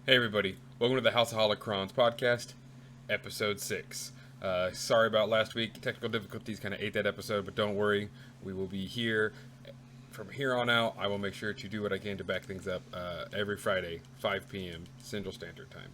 Hey everybody, welcome to the House of Holocrons podcast, episode 6. Sorry about last week, technical difficulties kind of ate that episode, but don't worry, we will be here. From here on out, I will make sure to do what I can to back things up every Friday, 5 p.m. Central Standard Time.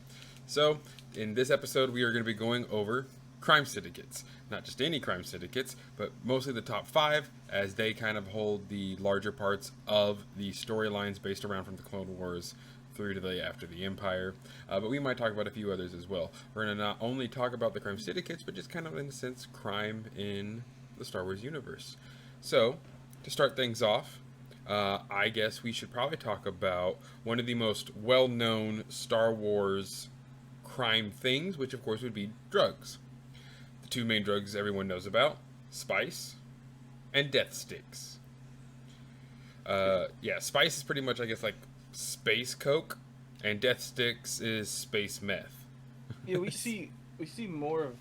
So, in this episode, we are going to be going over crime syndicates. Not just any crime syndicates, but mostly the top 5, as they kind of hold the larger parts of the storylines based around from the Clone Wars through to the after the Empire, but we might talk about a few others as well. We're going to not only talk about the crime syndicates, but just kind of in a sense crime in the Star Wars universe. So, to start things off, I guess we should probably talk about one of the most well-known Star Wars crime things, which of course would be drugs. The two main drugs everyone knows about: spice and death sticks. Spice is pretty much, I guess, like space coke, and death sticks is space meth. Yeah, we see more of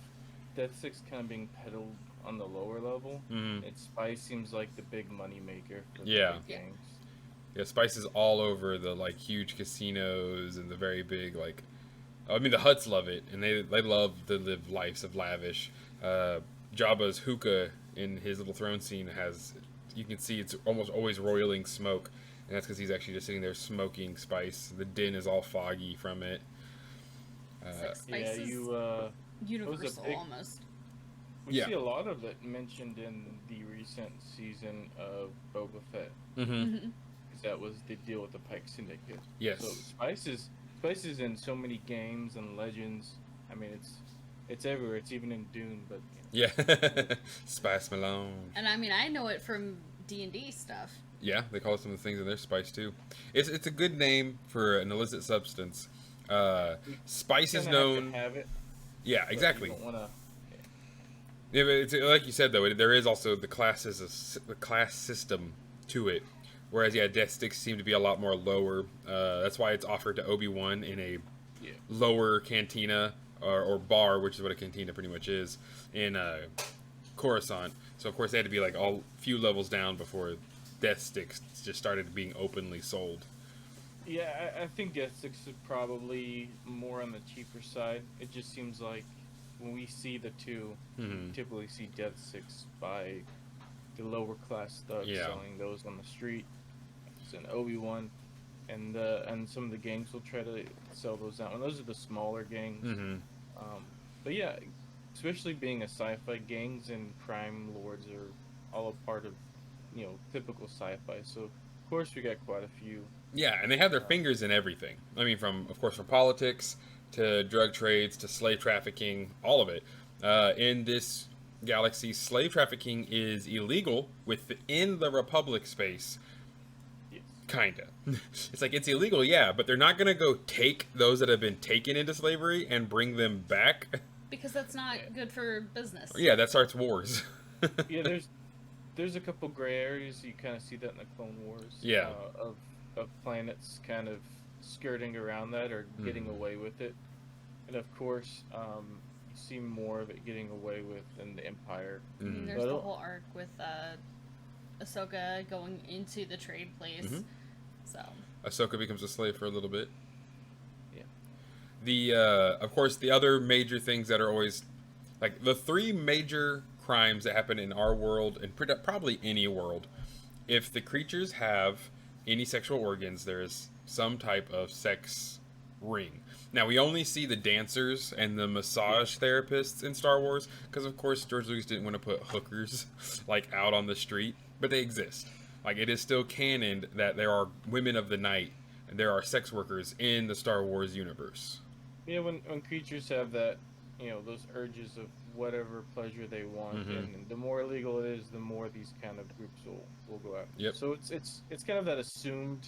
Death Six kind of being peddled on the lower level. Mm-hmm. And Spice seems like the big money maker for the Yeah. big gangs. Yeah, spice is all over the like huge casinos and the very big like. I mean, the Hutts love it, and they love to live lives of lavish. Jabba's hookah in his little throne scene has, you can see it's almost always roiling smoke, and that's because he's actually just sitting there smoking spice. The din is all foggy from it. It's like Yeah, spice is It universal big- almost. we Yeah. see a lot of it mentioned in the recent season of Boba Fett, Mm-hmm. because that was the deal with the Pike Syndicate. Yes. So Spice is in so many games and legends. I mean, it's everywhere. It's even in Dune, but Yeah. Spice Malone. And I mean, I know it from D&D stuff. Yeah, they call it some of the things in their spice too. It's a good name for an illicit substance. Spice is kinda have to known. have it, Yeah, but exactly. You don't wanna, Yeah, but it's like you said though. There is also the class system to it. Whereas death sticks seem to be a lot more lower. That's why it's offered to Obi-Wan in a yeah. lower cantina or bar, which is what a cantina pretty much is in Coruscant. So of course they had to be like all few levels down before death sticks just started being openly sold. Yeah, I think Death Six is probably more on the cheaper side. It just seems like when we see the two, Mm-hmm. we typically see Death Six by the lower class thugs Yeah. selling those on the street. It's an Obi-Wan, and some of the gangs will try to sell those out. And those are the smaller gangs. Mm-hmm. But yeah, especially being a sci-fi, gangs and crime lords are all a part of typical sci-fi. So of course we got quite a few. Yeah, and they have their fingers in everything. I mean, from politics to drug trades to slave trafficking, all of it. In this galaxy, slave trafficking is illegal within the Republic space. Yes. Kinda. It's like it's illegal, yeah, but they're not gonna go take those that have been taken into slavery and bring them back. Because that's not Yeah. good for business. Yeah, that starts wars. Yeah, there's a couple gray areas. You kind of see that in the Clone Wars. Yeah. Of planets kind of skirting around that or getting away with it, and of course, you see more of it getting away with in the Empire. I mean, Mhm. there's But the whole arc with Ahsoka going into the trade place. Mhm. So, Ahsoka becomes a slave for a little bit. Yeah. The of course the other major things that are always like the three major crimes that happen in our world and probably any world. If the creatures have any sexual organs, there is some type of sex ring. Now we only see the dancers and the massage therapists in Star Wars because of course George Lucas didn't want to put hookers like out on the street, but they exist. Like it is still canon that there are women of the night and there are sex workers in the Star Wars universe. Yeah, when creatures have that, those urges of whatever pleasure they want, Mhm. and the more illegal it is, the more these kind of groups will go after. Yep. So it's kind of that assumed.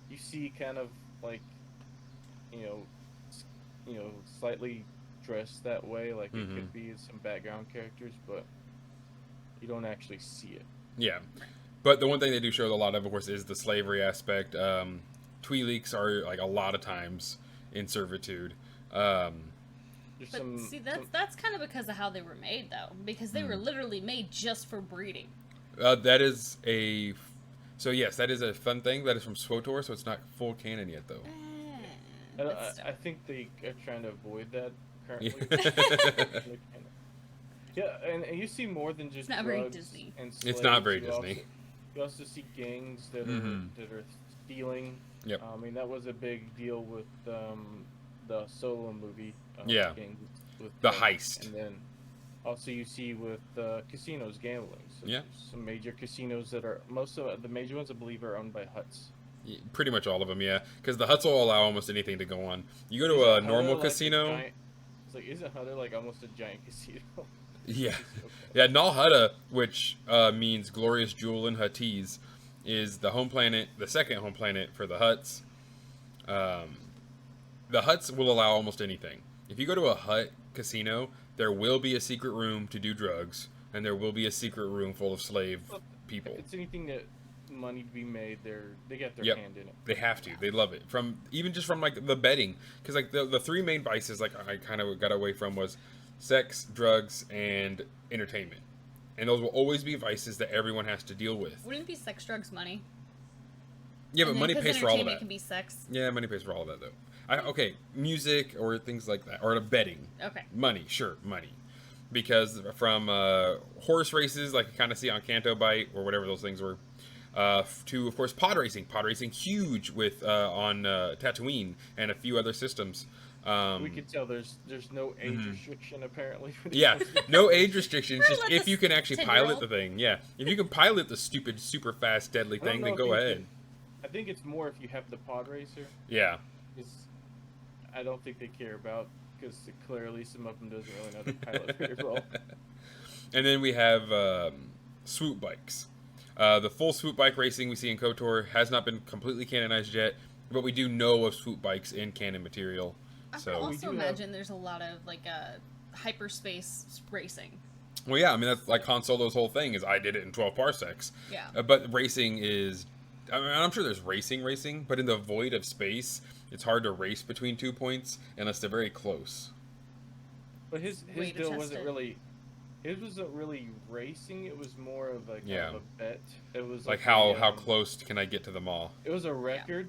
You see, kind of like, you know, slightly dressed that way, like it Mhm. could be some background characters, but you don't actually see it. Yeah. But the one thing they do show a lot of course, is the slavery aspect. Twi'leks are like a lot of times in servitude. There's but some, see, that's kind of because of how they were made, though. Because they were literally made just for breeding. That is a. So yes, that is a fun thing. That is from SWTOR, so it's not full canon yet, though. And But still. I think they are trying to avoid that Yeah. currently. They're kinda- Yeah, and you see more than It's just not very drugs Disney. and It's not slaves. very Disney. You also see gangs Mm-hmm. that are stealing. Yep. I mean, that was a big deal with the Solo movie, Yeah. gangs with The drugs, heist. and then also you see with casinos gambling. So Yeah. there's some major casinos that are most of the major ones, I believe, are owned by Huts. Pretty much all of them, yeah. Because the huts will allow almost anything to go on. You go to a Isn't normal Hutter like a casino. giant? It's like isn't Hutter like almost a giant casino? Yeah. Casino Yeah, Nal Hutta, which means glorious jewel in Huttese, is the home planet, the second home planet for the Huts. Um, the Huts will allow almost anything. If you go to a Hut casino, there will be a secret room to do drugs, and there will be a secret room full of slave Well, people. if it's anything that money to be made, they got their Yep. hand in it. They have to. They love it. From even just from like the betting, because like the three main vices like I kind of got away from was sex, drugs, and entertainment, and those will always be vices that everyone has to deal with. Wouldn't it be sex, drugs, money? Yeah, but And then money 'cause pays for all of entertainment that. can be sex. Yeah, money pays for all of that though. Okay, music or things like that, or betting. Okay. Money, sure, money. Because from horse races, like you kind of see on Canto Bite or whatever those things were, to of course pod racing. Pod racing huge with on Tatooine and a few other systems. We could tell there's no age Mhm. restriction apparently. when it Yeah, comes to no pod age racing. restrictions. Just Let if the you can actually 10-year-old pilot the thing. Yeah, if you can pilot the stupid, super fast, deadly I don't thing, know then if go you ahead. can- I think it's more if you have the pod racer. Yeah. Is I don't think they care about because clearly some of them doesn't really know the pilot very well. And then we have swoop bikes. The full swoop bike racing we see in KOTOR has not been completely canonized yet, but we do know of swoop bikes in canon material. I can So, We also do imagine there's a lot of like hyperspace racing. well, yeah, I mean that's like Han Solo's whole thing is I did it in 12 parsecs. Yeah. But racing is, I mean, I'm sure there's racing, but in the void of space, it's hard to race between 2 points unless they're very close. But his Way to deal test wasn't it. really. His wasn't really racing. It was more of like Yeah. kind of a bet. It was Like a, how close can I get to them all? It was a record.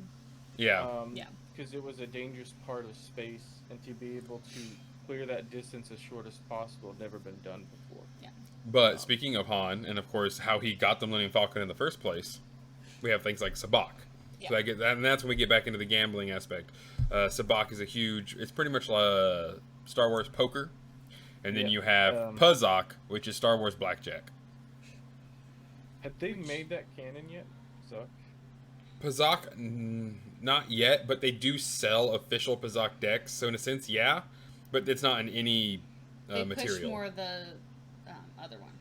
Yeah. Yeah. Because it was a dangerous part of space, and to be able to clear that distance as short as possible had never been done before. But speaking of Han, and of course how he got the Millennium Falcon in the first place, we have things like Sabak. Yeah. So I get that, and that's when we get back into the gambling aspect. Sabak is a huge. It's pretty much Star Wars poker, and then Yeah, you have Puzak, which is Star Wars blackjack. Have they made that canon yet? So Puzak, not yet, but they do sell official Puzak decks. So in a sense, yeah, but it's not in any They material. push more the other one.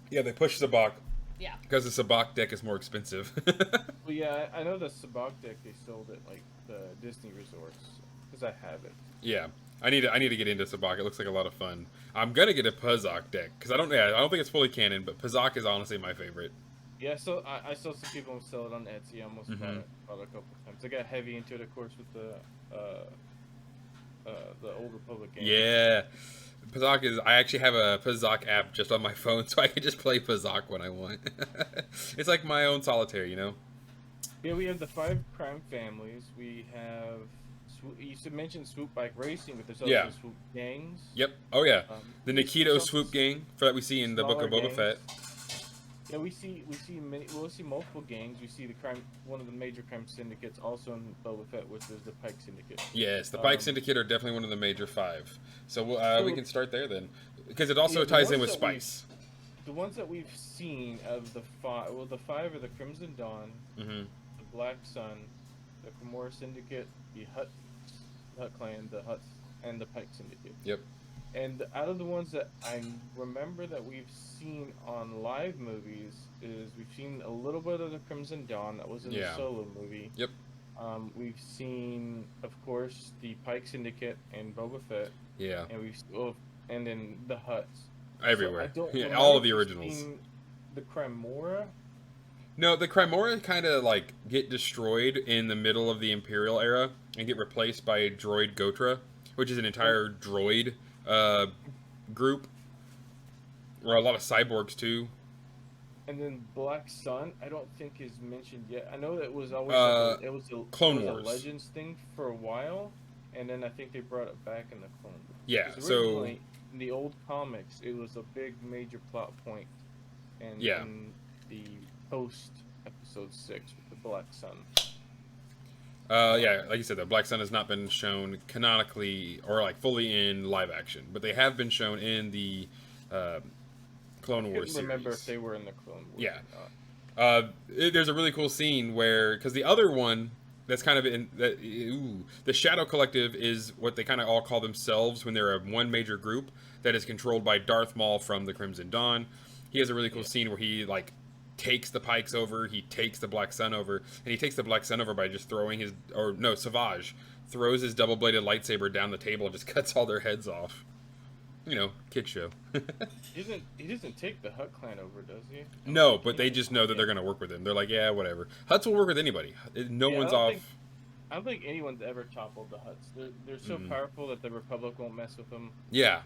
Yeah, they push Sabak Yeah. because the Sabak deck is more expensive. well, yeah, I know the Sabak deck they sold at like the Disney resorts because I have it. Yeah, I need to get into Sabak. It looks like a lot of fun. I'm gonna get a Puzak deck because I don't think it's fully canon, but Puzak is honestly my favorite. Yeah, so I saw some people sell it on Etsy. I almost Mhm. bought it a couple times. I got heavy into it, of course, with the Old Republic game. Yeah, Puzak is. I actually have a Puzak app just on my phone, so I can just play Puzak when I want. It's like my own solitaire, you know. Yeah, we have the 5 crime families. We have you mentioned swoop bike racing, but there's also Yeah. swoop gangs. Yep. Oh yeah, the there's Nikito also Swoop gang that we see in the Book of smaller Boba Fett. Yeah, we see multiple gangs. We see one of the major crime syndicates also in Boba Fett, which is the Pike Syndicate. Yes, the Pike Um, Syndicate are definitely one of the major 5. So, we So- can start there then, because it also Yeah, the ties in ones with that we've- Spice. The ones that we've seen of the 5, well, the 5 are the Crimson Dawn, Mm-hmm. the Black Sun, the Kimura Syndicate, the Hut Clan, the Huts, and the Pike Syndicate. Yep. And out of the ones that I remember that we've seen on live movies is we've seen a little bit of the Crimson Dawn that was in Yeah. the Solo movie. Yep. We've seen, of course, the Pike Syndicate and Boba Fett, Yeah. and and then the Huts. Everywhere. So I don't Yeah, remember all of the if we've originals. seen the Cremora. No, the Cremora kind of like get destroyed in the middle of the Imperial era and get replaced by a droid Gotra, which is an entire droid group, or a lot of cyborgs too. And then Black Sun, I don't think is mentioned yet. I know that it was always Clone it was a Wars. Legends thing for a while, and then I think they brought it back in the Clone Wars. Yeah. Because So originally in the old comics, it was a big major plot point, and yeah. in the post episode 6 with the Black Sun. Yeah, like you said, the Black Sun has not been shown canonically or like fully in live action, but they have been shown in the uh, Clone I Wars couldn't series. remember if they were in the Clone Wars Yeah. or not. There's a really cool scene where, because the other one that's kind of in that, the Shadow Collective is what they kind of all call themselves when they're a one major group that is controlled by Darth Maul from the Crimson Dawn. He has a really cool scene where he like takes the Pykes over, he takes the Black Sun over, and he takes the Black Sun over by just throwing his, or no, Savage throws his double-bladed lightsaber down the table and just cuts all their heads off. You know, kid show. He doesn't take the Hutt clan over, does he? No, but they just know that they're going to work with him. They're like, yeah, whatever. Hutts will work with anybody. No one's off. I don't think anyone's ever toppled the Hutts. They're so powerful that the Republic won't mess with them. Yeah.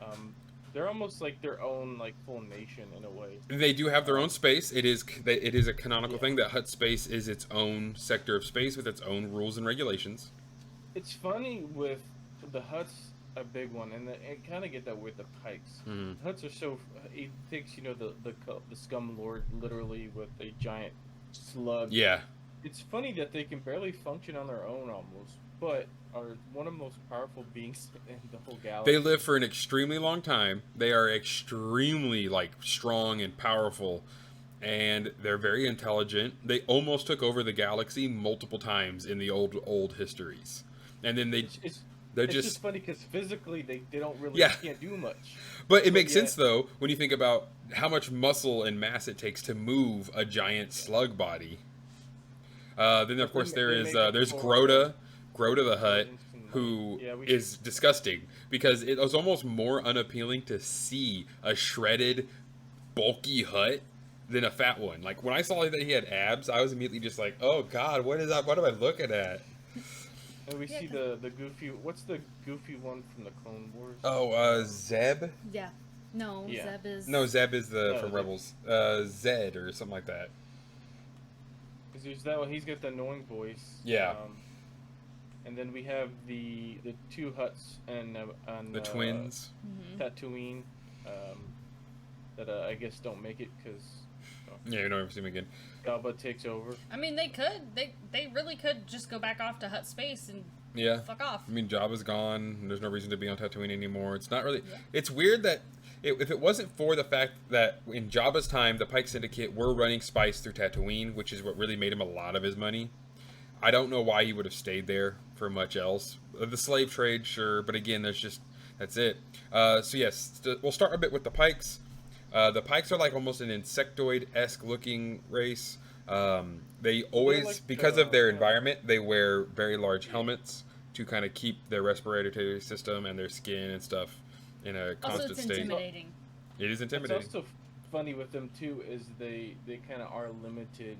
They're almost like their own like full nation in a way. They do have their own space. It is a canonical thing that Hutt space is its own sector of space with its own rules and regulations. It's funny with the Hutts, a big one, and kind of get that with the Pykes. Mm-hmm. Hutts are so he thinks the scum lord literally with a giant slug. Yeah. It's funny that they can barely function on their own almost, but are one of the most powerful beings in the whole galaxy. They live for an extremely long time. They are extremely like strong and powerful, and they're very intelligent. They almost took over the galaxy multiple times in the old histories, and then they're it's just funny because physically they don't really can't do much. But it makes sense though when you think about how much muscle and mass it takes to move a giant slug body. Then of course there's Grota the Hutt, who is disgusting because it was almost more unappealing to see a shredded, bulky Hutt than a fat one. Like when I saw that he had abs, I was immediately just like, oh god, what is that? What am I looking at? And we see the goofy. What's the goofy one from the Clone Wars? Oh, Zeb. Yeah. No, Zeb is. No, Zeb is from Rebels. Zed or something like that. Because there's that one. He's got the annoying voice. Yeah. And then we have the two Hutts and the twins. Tatooine. That I guess don't make it because. Yeah, you don't ever see him again. Jabba takes over. I mean, they could. They really could just go back off to Hutt space and fuck off. I mean, Jabba's gone. There's no reason to be on Tatooine anymore. It's not really. Yeah. It's weird that if it wasn't for the fact that in Jabba's time, the Pike Syndicate were running spice through Tatooine, which is what really made him a lot of his money. I don't know why he would have stayed there for much else. The slave trade, sure, but again, that's it. So yes, we'll start a bit with the Pikes. The Pykes are like almost an insectoid-esque looking race. They always, because of their environment, they wear very large helmets to kind of keep their respiratory system and their skin and stuff in a constant state. Intimidating. It is intimidating. What's also funny with them too is they kind of are limited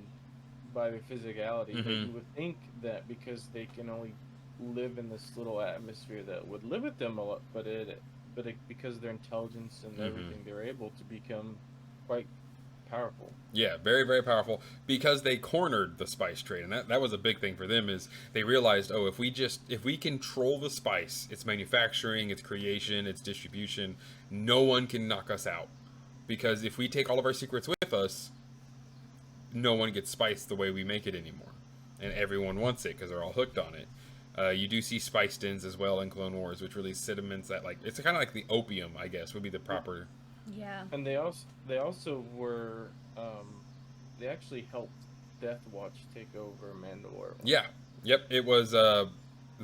by their physicality. Mm-hmm. You would think that because they can only live in this little atmosphere that would limit them a lot, but because of their intelligence and everything, they're able to become quite powerful. Yeah, very, very powerful because they cornered the spice trade, and that was a big thing for them. Is they realized, if we control the spice, its manufacturing, its creation, its distribution, no one can knock us out. Because if we take all of our secrets with us, no one gets spice the way we make it anymore, and everyone wants it because they're all hooked on it. You do see spice dens as well in Clone Wars, which really sediments that it's kind of like the opium, I guess, would be the proper. Yeah. And they also were they actually helped Death Watch take over Mandalore. Yeah. Yep. It was the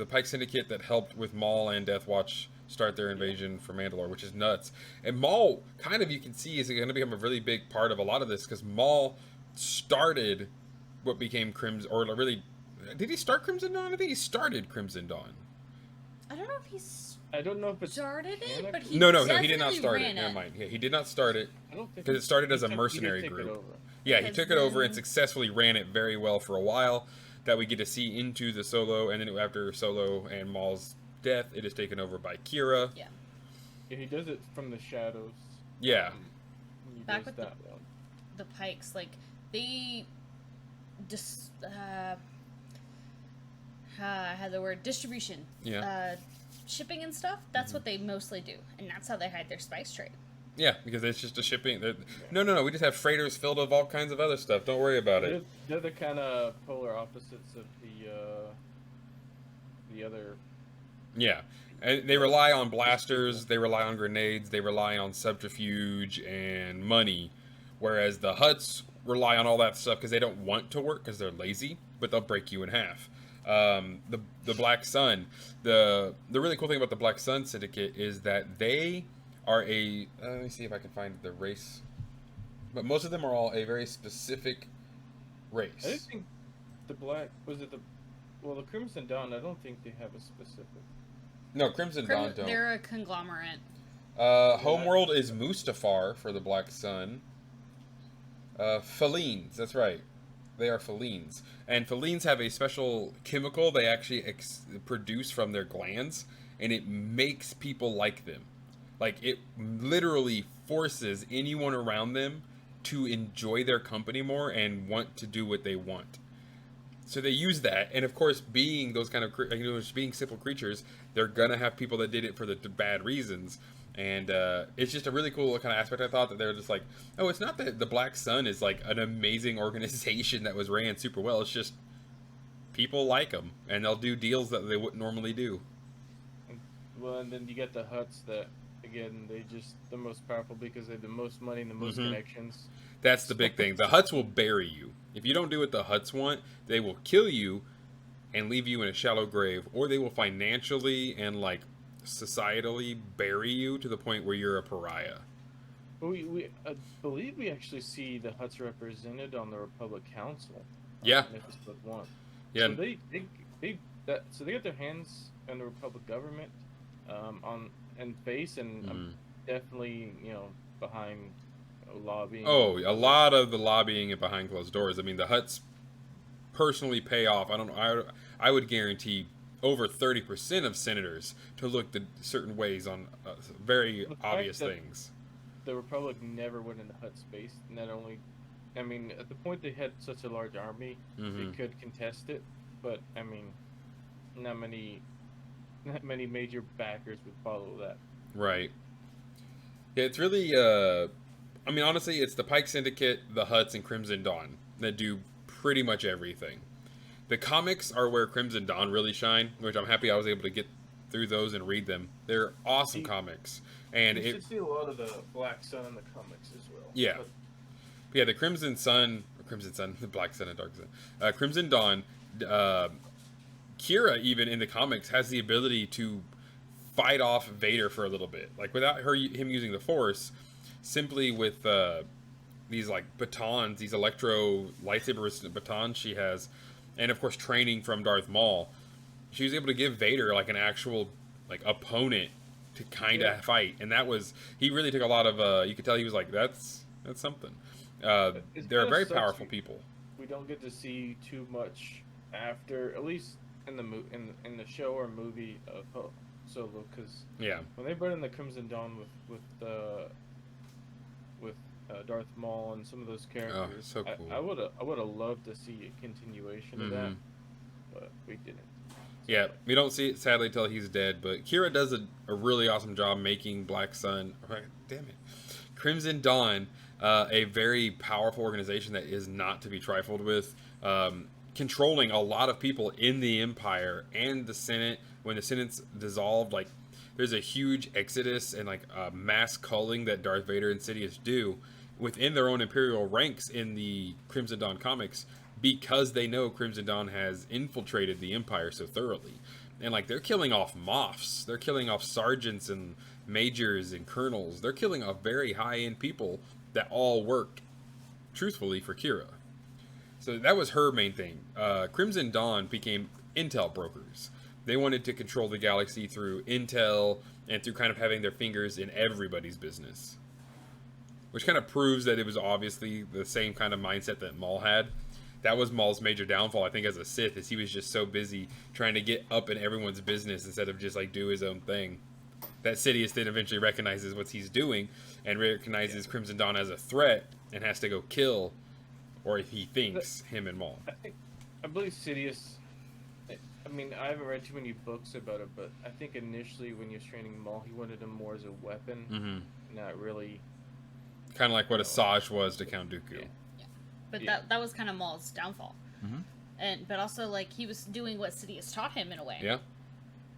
Pike Syndicate that helped with Maul and Death Watch start their invasion for Mandalore, which is nuts. And Maul, kind of, you can see, is going to become a really big part of a lot of this because Maul started what became Crimson, or really. Did he start Crimson Dawn? I think he started Crimson Dawn. I don't know if he's. I don't know if it started it, but he no, he did not start it. Never mind. Yeah, he did not start it because it started as a mercenary group. Yeah, he took it over and successfully ran it very well for a while. That we get to see into the Solo, and then after Solo and Maul's death, it is taken over by Kira. Yeah, he does it from the shadows. Yeah. Back with the Pykes, like they just I had the word distribution. Yeah. Shipping and stuff. That's what they mostly do, and that's how they hide their spice trade. Yeah, because it's just a shipping. No. We just have freighters filled with all kinds of other stuff. Don't worry about it. They're the kind of polar opposites of the other. Yeah, and they rely on blasters. They rely on grenades. They rely on subterfuge and money, whereas the Hutts rely on all that stuff because they don't want to work because they're lazy, but they'll break you in half. The Black Sun. The really cool thing about the Black Sun Syndicate is that they are a let me see if I can find the race, but most of them are all a very specific race. I didn't think the the Crimson Dawn. I don't think they have a specific. No, Crimson Dawn don't. They're a conglomerate. Homeworld is Mustafar for the Black Sun. Felines, that's right. They are felines. And felines have a special chemical they actually produce from their glands, and it makes people like them. Like, it literally forces anyone around them to enjoy their company more and want to do what they want. So they use that, and of course, being those kind of, being simple creatures, they're gonna have people that did it for the bad reasons. And it's just a really cool kind of aspect. I thought that they're just like, oh, it's not that the Black Sun is like an amazing organization that was ran super well. It's just people like them, and they'll do deals that they wouldn't normally do. Well, and then you get the Hutts that, again, the most powerful because they have the most money and the most connections. That's the big thing. The Hutts will bury you. If you don't do what the Hutts want, they will kill you and leave you in a shallow grave, or they will financially and like societally bury you to the point where you're a pariah. We believe we actually see the Hutts represented on the Republic Council. Yeah. In episode 1. Yeah. So they got their hands on the Republic government, and I'm definitely behind lobbying. Oh, a lot of the lobbying and behind closed doors. I mean, the Hutts personally pay off. I would guarantee over 30% of senators to look the certain ways on very obvious things. The Republic never went into Hutt space. Not only, I mean, at the point they had such a large army, they could contest it. But I mean, not many major backers would follow that. Right. Yeah, it's really. I mean, honestly, it's the Pike Syndicate, the Hutts, and Crimson Dawn that do pretty much everything. The comics are where Crimson Dawn really shine, which I'm happy I was able to get through those and read them. They're awesome comics, and you should see a lot of the Black Sun in the comics as well. Yeah, yeah. The Crimson Sun, the Black Sun and Dark Sun, Crimson Dawn. Kira, even in the comics, has the ability to fight off Vader for a little bit, like without him using the Force, simply with these like batons, these electro lightsaber resistant batons she has. And of course, training from Darth Maul, she was able to give Vader like an actual like opponent to kind of fight, and he really took a lot of. You could tell he was like, that's something. They're very powerful people. We don't get to see too much after, at least in the show or movie of Solo, because when they brought in the Crimson Dawn with Darth Maul and some of those characters. So cool. I would have loved to see a continuation of that, but we didn't. Yeah, we don't see it sadly till he's dead. But Kira does a really awesome job making Black Sun. Damn it, Crimson Dawn, a very powerful organization that is not to be trifled with. Controlling a lot of people in the Empire and the Senate. When the Senate's dissolved, like there's a huge exodus and like mass culling that Darth Vader and Sidious do within their own Imperial ranks in the Crimson Dawn comics, because they know Crimson Dawn has infiltrated the Empire so thoroughly. And like they're killing off Moffs, they're killing off sergeants and majors and colonels, they're killing off very high-end people that all worked truthfully for Kira. So that was her main thing. Crimson Dawn became intel brokers. They wanted to control the galaxy through intel and through kind of having their fingers in everybody's business. Which kind of proves that it was obviously the same kind of mindset that Maul had. That was Maul's major downfall, I think, as a Sith, is he was just so busy trying to get up in everyone's business instead of just like do his own thing. that Sidious then eventually recognizes what he's doing and recognizes Crimson Dawn as a threat and has to go kill, or he thinks, him and Maul. I believe Sidious. I mean, I haven't read too many books about it, but I think initially when he was training Maul, he wanted him more as a weapon, not really. Kind of like what Asajj was to Count Dooku. Yeah. But that was kind of Maul's downfall. But also, like, he was doing what Sidious taught him in a way. Yeah.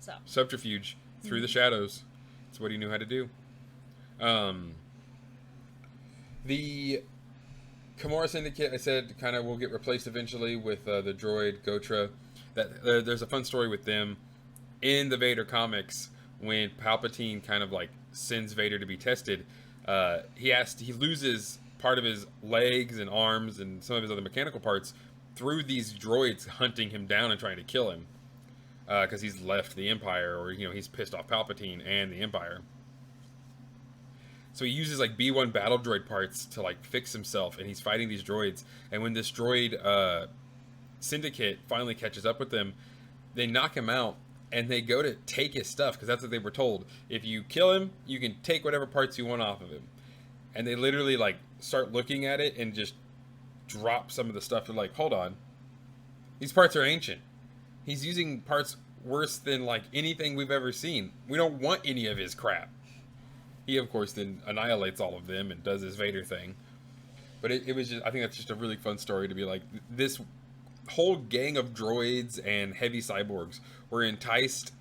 So. Subterfuge through the shadows. That's what he knew how to do. The Kimura Syndicate, I said, kind of will get replaced eventually with the droid Gotra. There's a fun story with them in the Vader comics when Palpatine kind of like sends Vader to be tested. He loses part of his legs and arms and some of his other mechanical parts through these droids hunting him down and trying to kill him because he's left the Empire, or he's pissed off Palpatine and the Empire. So he uses like B-1 battle droid parts to like fix himself, and he's fighting these droids. And when this droid syndicate finally catches up with them, they knock him out, and they go to take his stuff because that's what they were told. If you kill him, you can take whatever parts you want off of him. And they literally like start looking at it and just drop some of the stuff. They're like, hold on, these parts are ancient. He's using parts worse than like anything we've ever seen. We don't want any of his crap. He, of course, then annihilates all of them and does his Vader thing. But it was just, I think that's just a really fun story to be like, this whole gang of droids and heavy cyborgs were enticed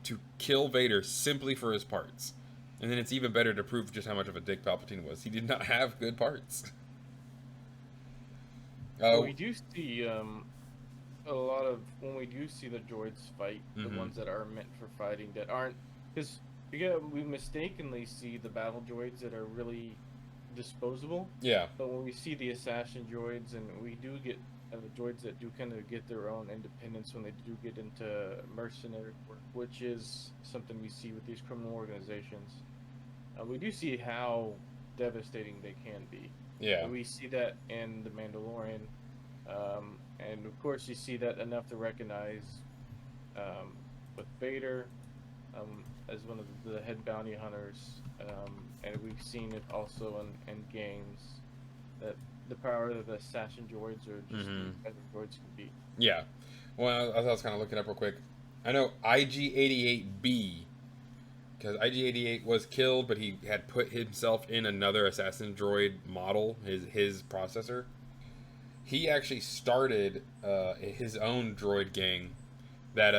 to kill Vader simply for his parts. And then it's even better to prove just how much of a dick Palpatine was. He did not have good parts. We do see a lot of, when we do see the droids fight, the ones that are meant for fighting, that aren't, because we mistakenly see the battle droids that are really disposable. Yeah. But when we see the assassin droids, and we do get droids that do kind of get their own independence when they do get into mercenary work, which is something we see with these criminal organizations. We do see how devastating they can be. Yeah. We see that in The Mandalorian. And of course you see that enough to recognize with Vader as one of the head bounty hunters, and we've seen it also in games, that the power of the assassin droids are just as droids can be. Yeah. Well, I was kind of looking up real quick. I know IG-88B, because IG-88 was killed, but he had put himself in another assassin droid model, his processor. He actually started his own droid gang that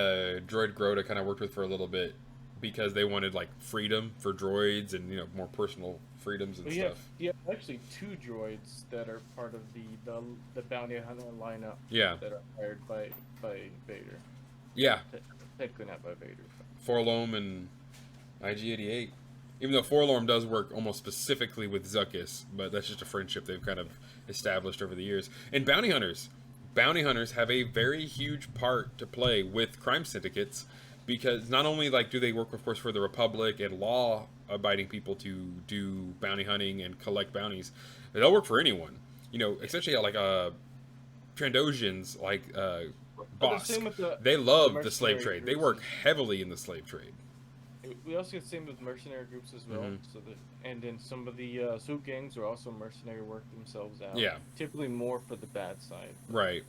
Droid Grota kind of worked with for a little bit, because they wanted like freedom for droids and more personal freedoms and stuff. Yeah, actually two droids that are part of the bounty hunter lineup. Yeah. That are hired by Vader. Yeah. Technically not by Vader. Forlorn and IG-88. Even though Forlorn does work almost specifically with Zuckuss, but that's just a friendship they've kind of established over the years. And bounty hunters. Bounty hunters have a very huge part to play with crime syndicates, because not only like do they work, of course, for the Republic and law-abiding people to do bounty hunting and collect bounties, they'll work for anyone. Essentially like Trandosians, like Bosk. They love the slave trade. They work heavily in the slave trade. We also get the same with mercenary groups as well. And then some of the suit gangs are also mercenary work themselves out. Yeah. Typically more for the bad side. Right.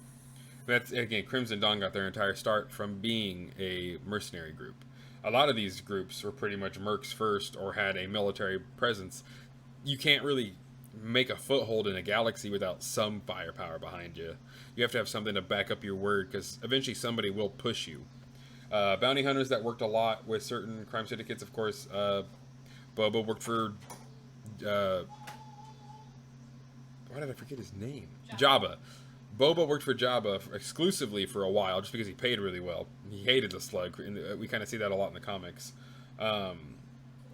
That's, again, Crimson Dawn got their entire start from being a mercenary group. A lot of these groups were pretty much mercs first, or had a military presence. You can't really make a foothold in a galaxy without some firepower behind you. You have to have something to back up your word, because eventually somebody will push you. Bounty hunters that worked a lot with certain crime syndicates, of course. Boba worked for... why did I forget his name? Jabba. Boba worked for Jabba exclusively for a while, just because he paid really well. He hated the slug, and we kind of see that a lot in the comics. I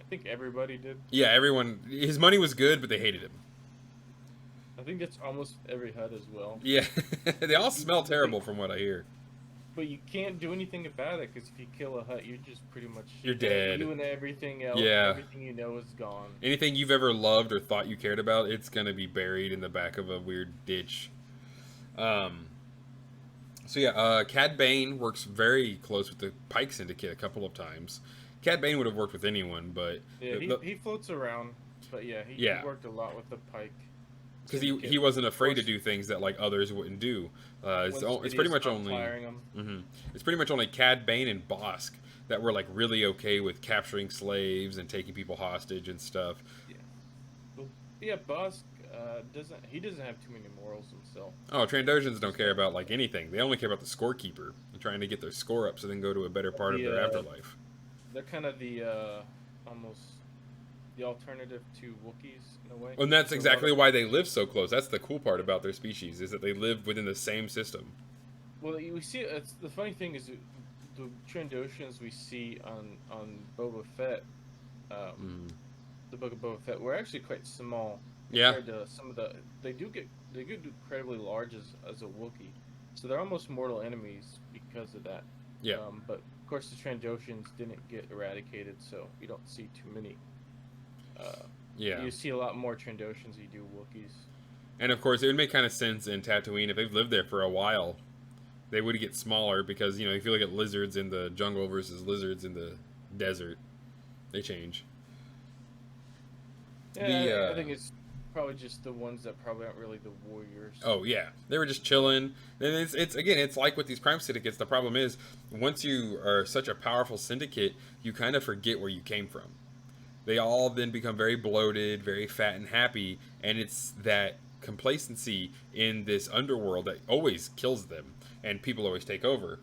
think everybody did. Yeah, everyone. His money was good, but they hated him. I think that's almost every HUD as well. Yeah, they all smell terrible from what I hear. But you can't do anything about it, because if you kill a Hutt, you're just pretty much... You're dead. You and everything else, Yeah. everything you know is gone. Anything you've ever loved or thought you cared about, it's going to be buried in the back of a weird ditch. So So yeah, Cad Bane works very close with the Pike Syndicate a couple of times. Cad Bane would have worked with anyone, but Yeah, he floats around, but yeah, he worked a lot with the Pike. Because he wasn't afraid to do things that like others wouldn't do. It's pretty much only it's pretty much only Cad Bane and Bosk that were like really okay with capturing slaves and taking people hostage and stuff. Yeah, Bosk doesn't have too many morals himself. Oh, Trandoshan's don't care about like anything. They only care about the scorekeeper and trying to get their score up so they can go to a better part of their afterlife. They're kind of the almost the alternative to Wookiees in a way. And that's exactly why they live so close. That's the cool part about their species, is that they live within the same system. Well, we see it's the funny thing is the Trandoshans we see on Boba Fett, the Book of Boba Fett, were actually quite small compared to some of the. They get incredibly large as a Wookiee, so they're almost mortal enemies because of that. Yeah. But of course, the Trandoshans didn't get eradicated, so you don't see too many. You see a lot more Trandoshans than you do Wookiees. And of course, it would make kind of sense in Tatooine if they've lived there for a while. They would get smaller because, you know, if you look at lizards in the jungle versus lizards in the desert, they change. Yeah, I think it's probably just the ones that probably aren't really the warriors. Oh, yeah. They were just chilling. And it's like with these crime syndicates, the problem is, once you are such a powerful syndicate, you kind of forget where you came from. They all then become very bloated, very fat and happy, and it's that complacency in this underworld that always kills them, and people always take over.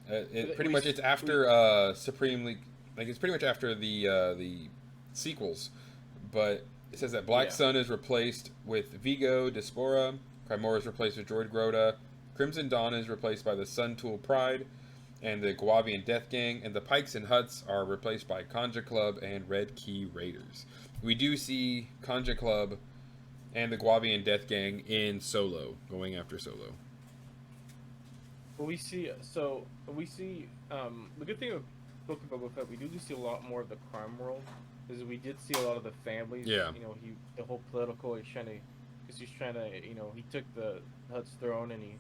It's after Supreme League, like it's pretty much after the sequels, but it says that Black Sun is replaced with Vigo Diaspora, Crymora is replaced with Droid Grota, Crimson Dawn is replaced by the Sun Tool Pride, and the Guavian Death Gang, and the Pykes and Hutts are replaced by Conja Club and Red Key Raiders. We do see Conja Club and the Guavian Death Gang in Solo, going after Solo. Well, we see the good thing with Book of Boba Fett, we do see a lot more of the crime world, because we did see a lot of the families. Yeah. You know, the whole political, he's trying to, you know, he took the Hutt's throne and he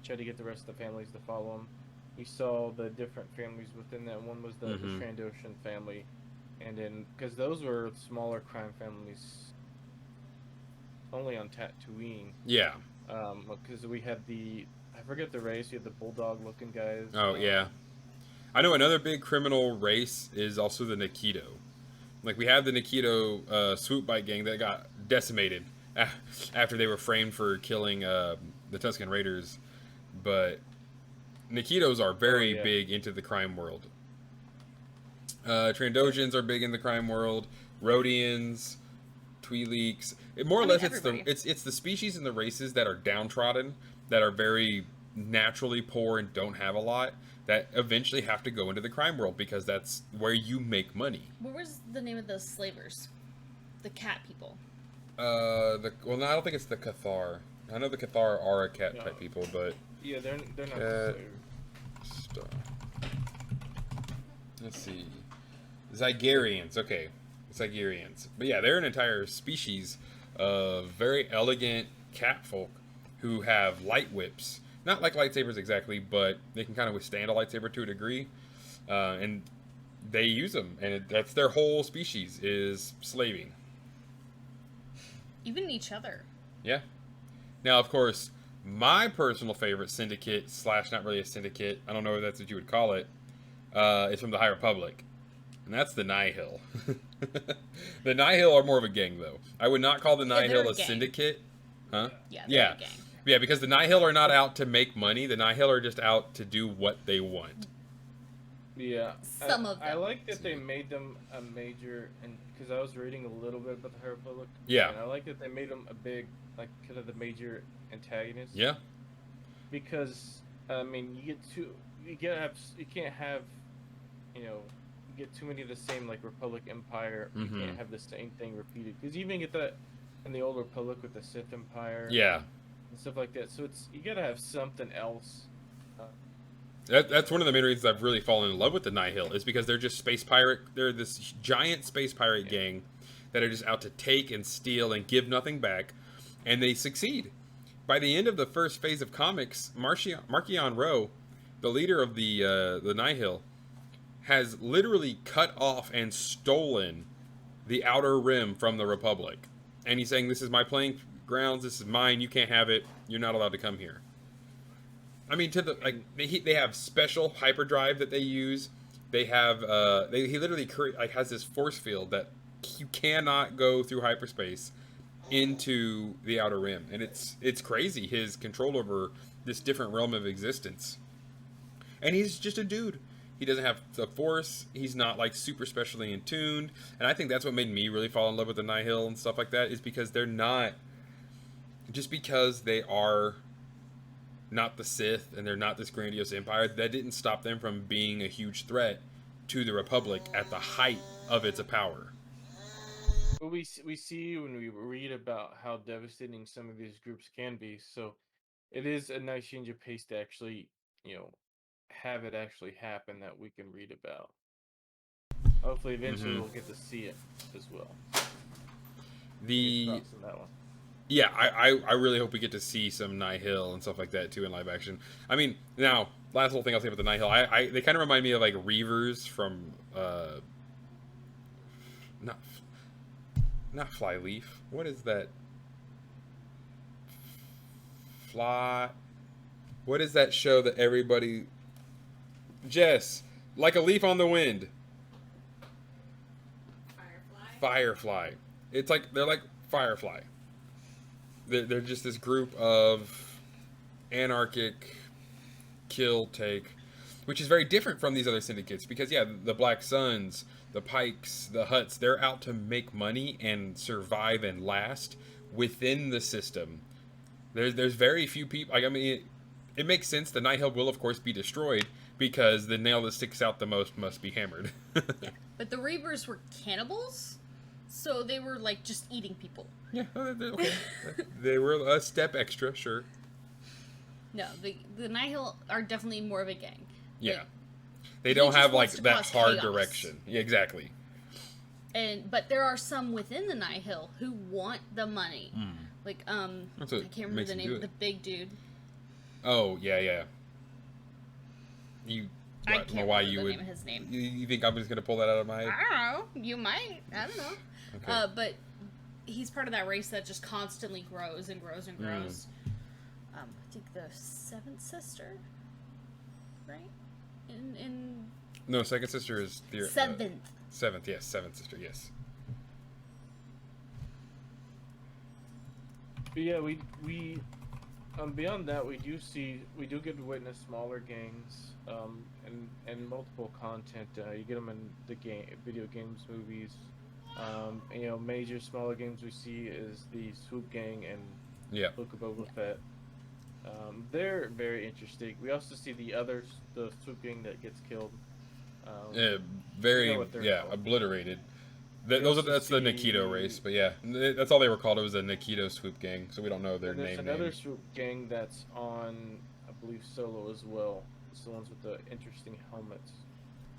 tried to get the rest of the families to follow him. We saw the different families within that. One was the Trandoshan family, and then because those were smaller crime families, only on Tatooine. Yeah. Because we had I forget the race. You had the bulldog-looking guys. Oh yeah. I know another big criminal race is also the Nikito. Like we have the Nikito swoop bike gang that got decimated after they were framed for killing the Tusken Raiders, but Nikitos are very big into the crime world. Trandoshans are big in the crime world. Rhodians, Twi'leks. More or less, it's the species and the races that are downtrodden, that are very naturally poor and don't have a lot, that eventually have to go into the crime world because that's where you make money. What was the name of those slavers? The cat people. No, I don't think it's the Cathar. I know the Cathar are a cat type people, but yeah, they're not. Stuff. Let's see. Zygarians. Okay. Zygarians. But yeah, they're an entire species of very elegant cat folk who have light whips. Not like lightsabers exactly, but they can kind of withstand a lightsaber to a degree. And they use them. And that's their whole species, is slaving. Even each other. Yeah. Now, of course, my personal favorite syndicate / not really a syndicate, I don't know if that's what you would call it, is from the High Republic. And that's the Nihil. The Nihil are more of a gang, though. I would not call the Nihil a syndicate. Huh? Yeah, a gang. Yeah, because the Nihil are not out to make money. The Nihil are just out to do what they want. Yeah. Some of them. I like that they made them a major, and because I was reading a little bit about the High Republic. Yeah. And I like that they made them a big, like, kind of the major antagonist. Yeah. Because, I mean, you can't have, you know, you get too many of the same, like, Republic Empire. You can't have the same thing repeated. Because you even get that in the old Republic with the Sith Empire. Yeah. And stuff like that. So you gotta have something else. That's one of the main reasons I've really fallen in love with the Nihil, is because they're just space pirate. They're this giant space pirate gang that are just out to take and steal and give nothing back, and they succeed. by the end of the first phase of comics, Marchion Ro, the leader of the Nihil, has literally cut off and stolen the Outer Rim from the Republic. And he's saying, this is my playing grounds, this is mine, you can't have it, you're not allowed to come here. I mean, they have special hyperdrive that they use. They have, he literally has this force field that you cannot go through hyperspace into the Outer Rim. And it's crazy, his control over this different realm of existence. And he's just a dude. He doesn't have the force. He's not like super specially in tuned. And I think that's what made me really fall in love with the Nihil and stuff like that, is because they're not, just because they are not the Sith and they're not this grandiose empire, that didn't stop them from being a huge threat to the Republic at the height of its power. But we see when we read about how devastating some of these groups can be. So it is a nice change of pace to actually, have it actually happen that we can read about. Hopefully, eventually we'll get to see it as well. Yeah, I really hope we get to see some Nihil and stuff like that too in live action. I mean, now last little thing I'll say about the Nihil, they kind of remind me of like Reavers from not Flyleaf. What is that? What is that show that everybody? Jess, Like a Leaf on the Wind. Firefly. It's like they're like Firefly. They're just this group of anarchic kill take, which is very different from these other syndicates, because yeah, the Black Suns, the Pykes, the Hutts, they're out to make money and survive and last within the system. There's very few people. Like, I mean, it makes sense. The Nihil will of course be destroyed because the nail that sticks out the most must be hammered. Yeah, but the Reavers were cannibals, so they were like just eating people. Yeah, okay. They were a step extra, sure. No, the Nihil are definitely more of a gang. Yeah, they don't have like that hard chaos. direction. Yeah, exactly. But there are some within the Nihil who want the money. Like I can't remember the name of the big dude. Oh yeah. I can't remember the name of his name. You think I'm just gonna pull that out of my head? I don't know. You might. I don't know. Okay. But he's part of that race that just constantly grows and grows and grows. I think the seventh sister, right? No, second sister is the seventh. Yes, seventh sister. Yes. But yeah, we beyond that, we do get to witness smaller gangs, and multiple content. You get them in the video games, movies. Major smaller games we see is the Swoop Gang and Book of Boba Fett. They're very interesting. We also see the Swoop Gang that gets killed. Obliterated. That's the Nikito race, but yeah, that's all they were called. It was a Nikito Swoop Gang, so we don't know their name. There's another Swoop Gang that's on, I believe, Solo as well. It's the ones with the interesting helmets.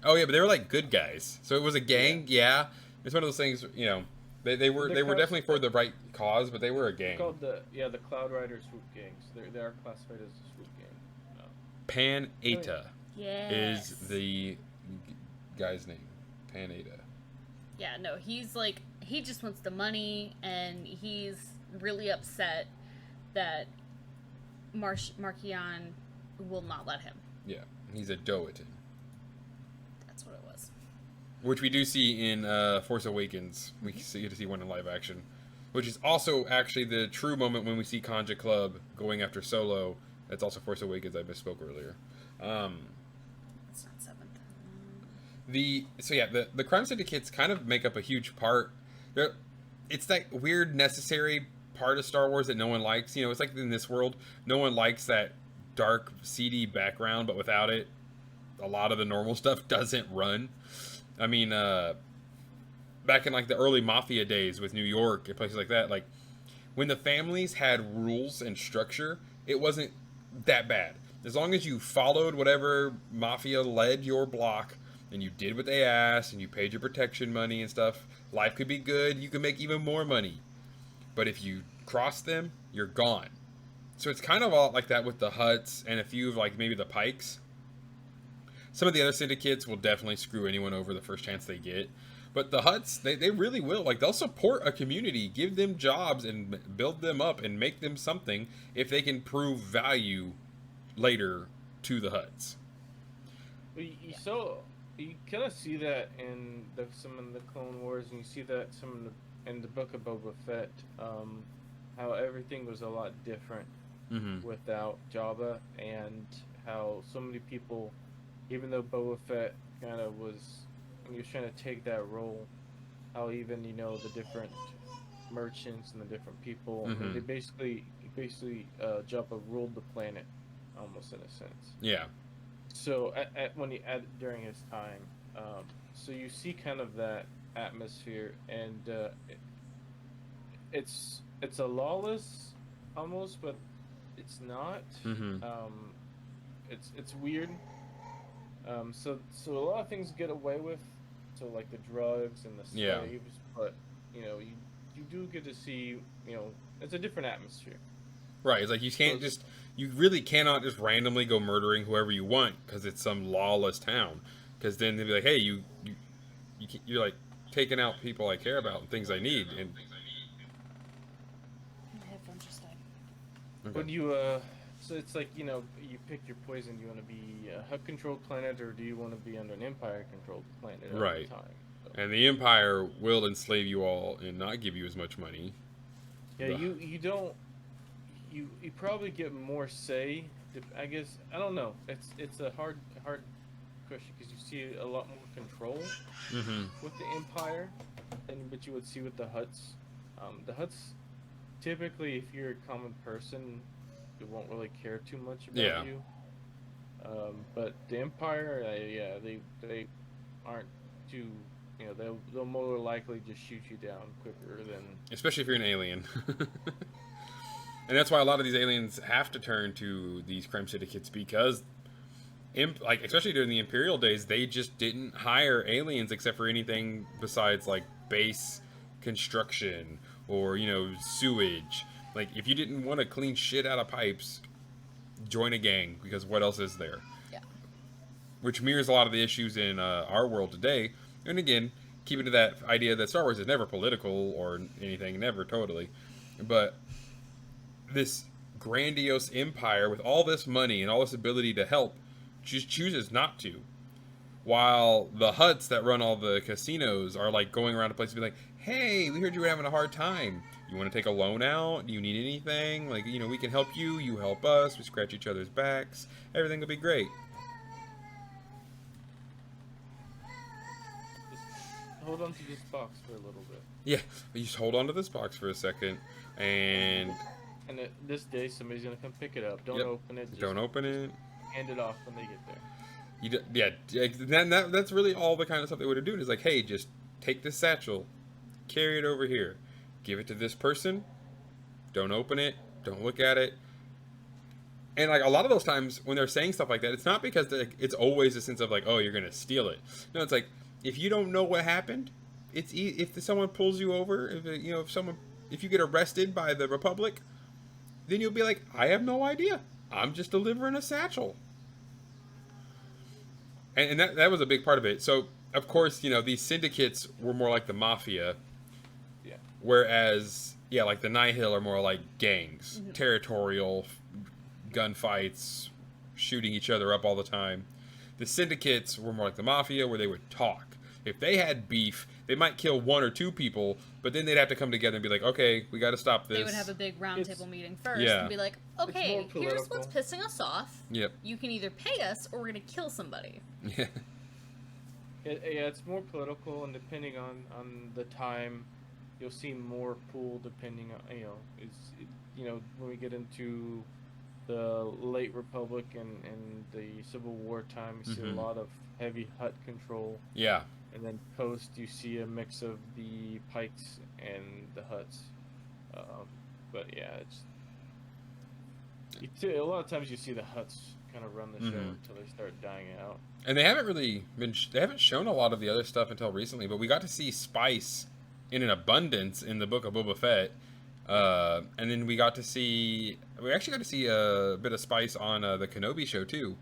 Oh yeah, but they were like good guys, so it was a gang. Yeah, it's one of those things. They were definitely for the right cause, but they were a gang. They're called the Cloud Rider Swoop Gangs. They are classified as a Swoop Gang. Pan Eta is the guy's name. Pan Eta. Yeah, no, he's like, he just wants the money, and he's really upset that Marchion will not let him. Yeah, he's a Doetin. That's what it was. Which we do see in Force Awakens. We get to see one in live action. Which is also actually the true moment when we see Kanja Club going after Solo. That's also Force Awakens, I misspoke earlier. It's not seventh. The crime syndicates kind of make up a huge part. It's that weird necessary part of Star Wars that no one likes. It's like in this world, no one likes that dark, seedy background, but without it, a lot of the normal stuff doesn't run. I mean, back in like the early Mafia days with New York and places like that, like when the families had rules and structure, it wasn't that bad. As long as you followed whatever Mafia led your block, and you did what they asked, and you paid your protection money and stuff, life could be good. You could make even more money. But if you cross them, you're gone. So it's kind of all like that with the Hutts and a few of like maybe the Pykes. Some of the other syndicates will definitely screw anyone over the first chance they get. But the Hutts, they really will. Like, they'll support a community, give them jobs, and build them up and make them something if they can prove value later to the Hutts. So you kind of see that in some of the Clone Wars, and you see that in the Book of Boba Fett, how everything was a lot different without Jabba, and how so many people, even though Boba Fett kind of was, he was trying to take that role, how even the different merchants and the different people, I mean, they basically Jabba ruled the planet, almost in a sense. Yeah. So during his time, so you see kind of that atmosphere, and it's a lawless almost, but it's not. It's weird. So a lot of things get away with, so like the drugs and the slaves, but you do get to see, it's a different atmosphere. Right, it's like you really cannot just randomly go murdering whoever you want because it's some lawless town. Because then they'd be like, hey, you're like taking out people I care about and things I need. And my headphones just died. okay. When you so it's like you pick your poison. Do you want to be a Hut-controlled planet, or do you want to be under an Empire-controlled planet at Right. the time? So. And the Empire will enslave you all and not give you as much money. Yeah, you don't. You probably get more say. I guess I don't know. It's a hard question because you see a lot more control with the Empire than what you would see with the Hutts. The Hutts, typically, if you're a common person, they won't really care too much about you. But the Empire, they aren't too. They'll more likely just shoot you down quicker than. Especially if you're an alien. And that's why a lot of these aliens have to turn to these crime syndicates because, especially during the Imperial days, they just didn't hire aliens except for anything besides like base construction or sewage. Like if you didn't want to clean shit out of pipes, join a gang because what else is there? Yeah. Which mirrors a lot of the issues in our world today. And again, keeping to that idea that Star Wars is never political or anything, never totally, but this grandiose empire with all this money and all this ability to help just chooses not to, while the Hutts that run all the casinos are like going around to places and be like, hey, we heard you were having a hard time, you want to take a loan out, do you need anything, like we can help you, you help us, we scratch each other's backs, everything will be great. Just hold on to this box for a little bit. Yeah, you just hold on to this box for a second and this day, somebody's gonna come pick it up. Don't open it. Don't open it. Hand it off when they get there. That's really all the kind of stuff they would have done. Is like, hey, just take this satchel, carry it over here, give it to this person. Don't open it. Don't look at it. And like a lot of those times when they're saying stuff like that, it's not because it's always a sense of like, oh, you're gonna steal it. No, it's like if you don't know what happened, if someone pulls you over, if you get arrested by the Republic. Then you'll be like, I have no idea. I'm just delivering a satchel. And that was a big part of it. So, of course, these syndicates were more like the mafia. Yeah. Whereas, like the Nihil are more like gangs. Territorial, gunfights, shooting each other up all the time. The syndicates were more like the mafia where they would talk. If they had beef, they might kill one or two people, but then they'd have to come together and be like, okay, we got to stop this. They would have a big roundtable meeting first and be like, okay, here's what's pissing us off. Yep. You can either pay us or we're going to kill somebody. Yeah. It's more political, and depending on the time, you'll see more pool depending on, when we get into the late Republic and the Civil War time, you see a lot of heavy Hutt control. Yeah. And then post, you see a mix of the Pykes and the Hutts. But yeah, a lot of times you see the Hutts kind of run the show until they start dying out. And they haven't really they haven't shown a lot of the other stuff until recently, but we got to see spice in an abundance in the Book of Boba Fett. And then we actually got to see a bit of spice on the Kenobi show too.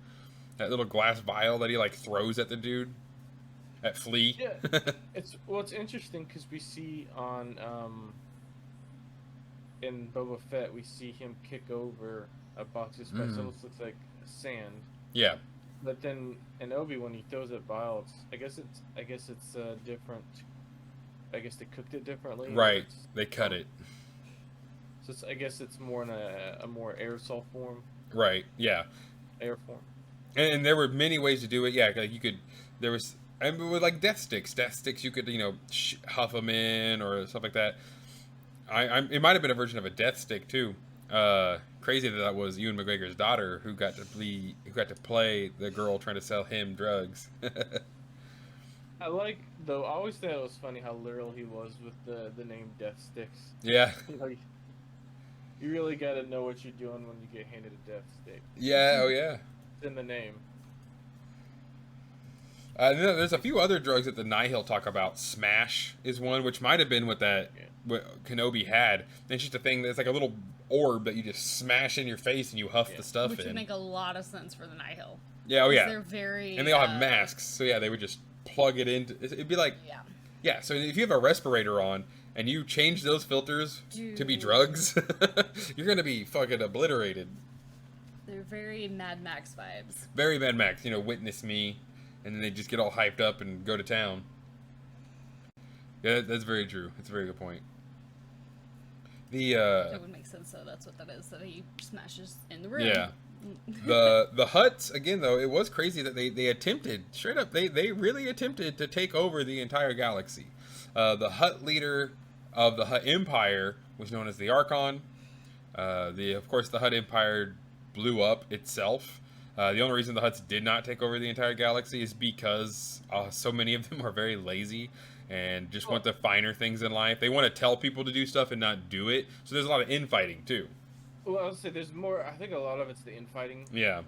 That little glass vial that he like throws at the dude, at Flea. Yeah, it's interesting because we see on in Boba Fett we see him kick over a box of spice. Almost looks like sand. Yeah. But then in Obi, when he throws that vial, I guess it's different. I guess they cooked it differently. Right. They cut it. So I guess it's more in a more aerosol form. Right. Yeah. Air form. And there were many ways to do it. Yeah, like you could. There was. And with like death sticks, you could huff them in or stuff like that. It might have been a version of a death stick too. Crazy that was Ewan McGregor's daughter who got to play the girl trying to sell him drugs. I always thought it was funny how literal he was with the name Death Sticks. Yeah. Like, you really got to know what you're doing when you get handed a death stick. Yeah. Oh yeah. It's in the name. There's a few other drugs that the Nihil talk about. Smash is one, which might have been what Kenobi had. It's just a thing that's like a little orb that you just smash in your face and you huff the stuff which in. Would make a lot of sense for the Nihil. Yeah, oh yeah. They're very... And they all have masks, so yeah, they would just plug it into... It'd be like... Yeah, so if you have a respirator on and you change those filters to be drugs, you're going to be fucking obliterated. They're very Mad Max vibes. Very Mad Max, witness me. And then they just get all hyped up and go to town. Yeah, that's very true. That's a very good point. That would make sense, though. That's what that is. That he smashes in the room. Yeah. The Hutts, again, though, it was crazy that they attempted, straight up, they really attempted to take over the entire galaxy. The Hutt leader of the Hutt Empire was known as the Archon. Of course, the Hutt Empire blew up itself. The only reason the Hutts did not take over the entire galaxy is because so many of them are very lazy and just want the finer things in life. They want to tell people to do stuff and not do it. So there's a lot of infighting, too. Well, I would say there's more. I think a lot of it's the infighting. Yeah.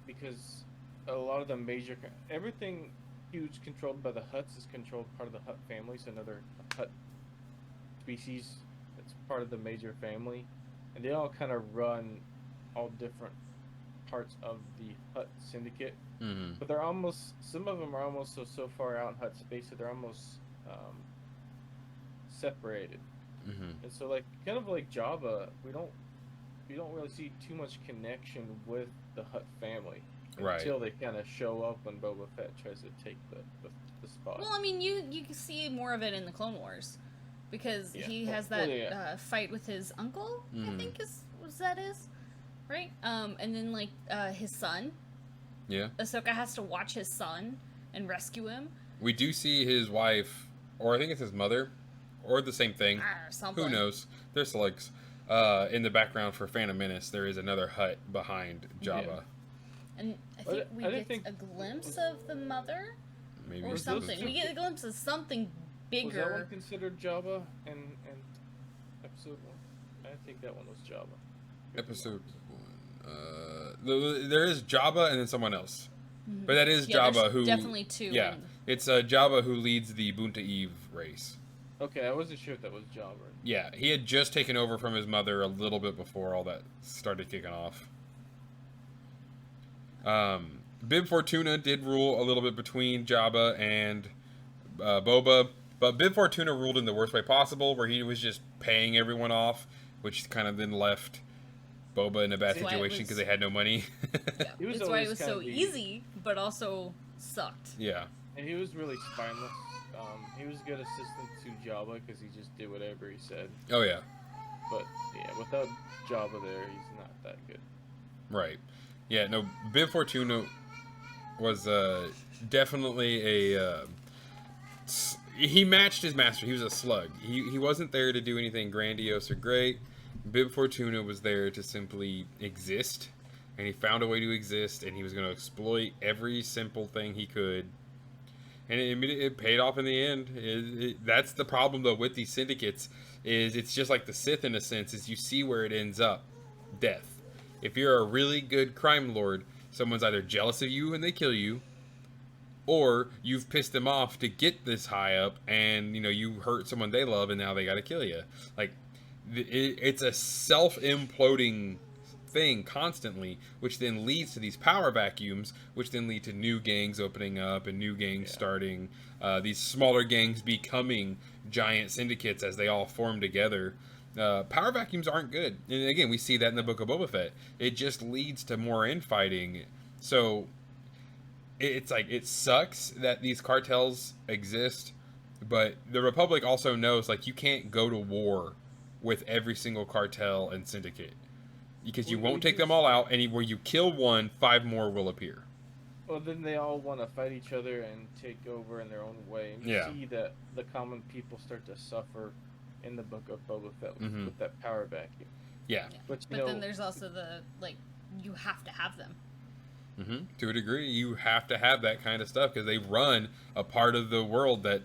Because a lot of the major... Everything huge controlled by the Hutts is controlled part of the Hutt family. So another Hutt species that's part of the major family. And they all kind of run all different parts of the Hutt syndicate, but they're almost, some of them are almost so far out in Hutt space that they're almost separated. And so, like, kind of like Jabba, we don't really see too much connection with the Hutt family until they kind of show up when Boba Fett tries to take the spot. Well, I mean, you can see more of it in the Clone Wars because he has that fight with his uncle. I think is right? And then, like, his son. Yeah. Ahsoka has to watch his son and rescue him. We do see his wife, or I think it's his mother, or the same thing. Something. Who knows? There's slugs. In the background for Phantom Menace, there is another Hutt behind Jabba. Yeah. And I think we get a glimpse of the mother? Maybe. Or something. We get a glimpse of something bigger. Was that one considered Jabba in episode 1? I think that one was Jabba. Episode 1. There is Jabba and then someone else. But that is Jabba who... definitely two. Yeah. It's Jabba who leads the Bunta Eve race. Okay, I wasn't sure if that was Jabba. Yeah, he had just taken over from his mother a little bit before all that started kicking off. Bib Fortuna did rule a little bit between Jabba and Boba, but Bib Fortuna ruled in the worst way possible, where he was just paying everyone off, which kind of then left Boba in a bad situation because they had no money. Yeah, that's why it was so easy, but also sucked. Yeah. And he was really spineless. He was a good assistant to Jabba because he just did whatever he said. Oh, yeah. But, yeah, without Jabba there, he's not that good. Right. Yeah, no, Bib Fortuna was definitely a... he matched his master. He was a slug. He wasn't there to do anything grandiose or great. Bib Fortuna was there to simply exist. And he found a way to exist, and he was going to exploit every simple thing he could. And it paid off in the end. That's the problem, though, with these syndicates, is it's just like the Sith, in a sense, is you see where it ends up. Death. If you're a really good crime lord, someone's either jealous of you and they kill you, or you've pissed them off to get this high up, and you hurt someone they love, and now they got to kill you. Like, it's a self-imploding thing constantly, which then leads to these power vacuums, which then lead to new gangs opening up and new gangs starting. These smaller gangs becoming giant syndicates as they all form together. Power vacuums aren't good, and again, we see that in the Book of Boba Fett. It just leads to more infighting. So it's like, it sucks that these cartels exist, but the Republic also knows, like, you can't go to war with every single cartel and syndicate, because you won't take them all out, and where you kill one, 5 more will appear. Well, then they all want to fight each other and take over in their own way. And you see that the common people start to suffer in the Book of Boba Fett with that power vacuum. Yeah. But then there's also the, like, you have to have them. To a degree, you have to have that kind of stuff, because they run a part of the world that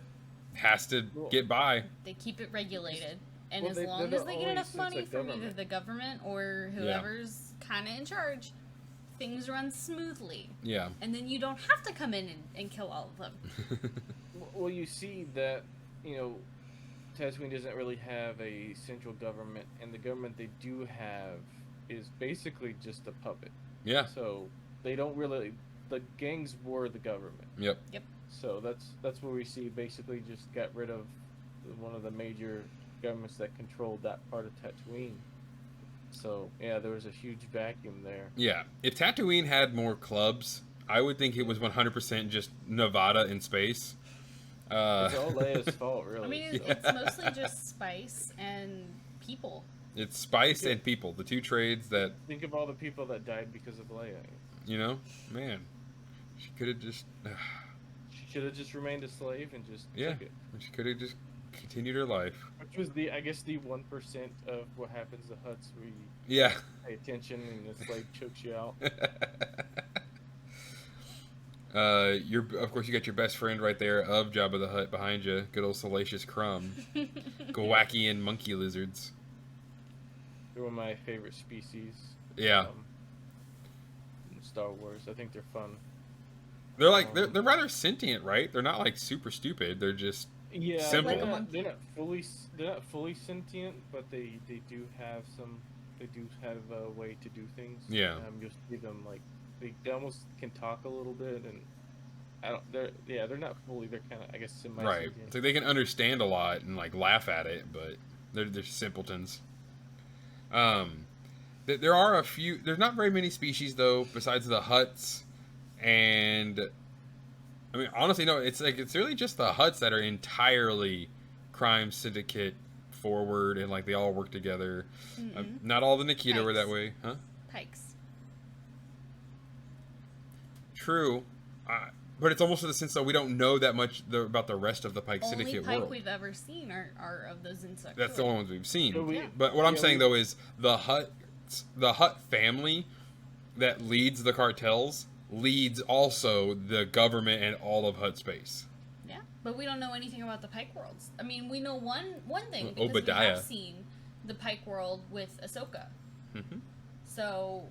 has to get by. They keep it regulated. And as long as they get enough money from either the government or whoever's kind of in charge, things run smoothly. Yeah. And then you don't have to come in and kill all of them. Well, you see that, Tatooine doesn't really have a central government, and the government they do have is basically just a puppet. Yeah. So they don't really, the gangs were the government. Yep. So that's where we see basically just got rid of one of the major governments that controlled that part of Tatooine. So yeah, there was a huge vacuum there. Yeah, if Tatooine had more clubs, I would think it was 100% just Nevada in space. It's all Leia's fault, really. I mean, it's mostly just spice and people. It's spice and people, the two trades that... Think of all the people that died because of Leia. Man, she could have just... She should have just remained a slave and just took it. She could have just continued her life. Which was the 1% of what happens to Hutts, where you pay attention and the slave chokes you out. Of course, you got your best friend right there of Jabba the Hutt behind you. Good old Salacious Crumb. Gowackian monkey lizards. They're one of my favorite species. Yeah. In Star Wars, I think they're fun. They're like they're rather sentient, right? They're not like super stupid. They're just simple. They're not fully sentient, but they do have a way to do things. Yeah. You'll see them like they almost can talk a little bit, and they're not fully. They're kind of, I guess, semi. Right. So they can understand a lot and like laugh at it, but they're simpletons. There are a few. There's not very many species though, besides the Hutts, and I mean honestly, no. It's really just the Hutts that are entirely crime syndicate forward, and like they all work together. Not all the Nikita were that way, huh? Pykes. True, but it's almost in the sense that we don't know that much about the rest of the Pike syndicate Pike world. we've ever seen are of those insects. That's the only ones we've seen. So but what I'm saying though is the Hutt family that leads the cartels leads also the government and all of Hutt space. Yeah, but we don't know anything about the Pike worlds. I mean, we know one thing because Obadiah. we have seen the Pike world with Ahsoka. So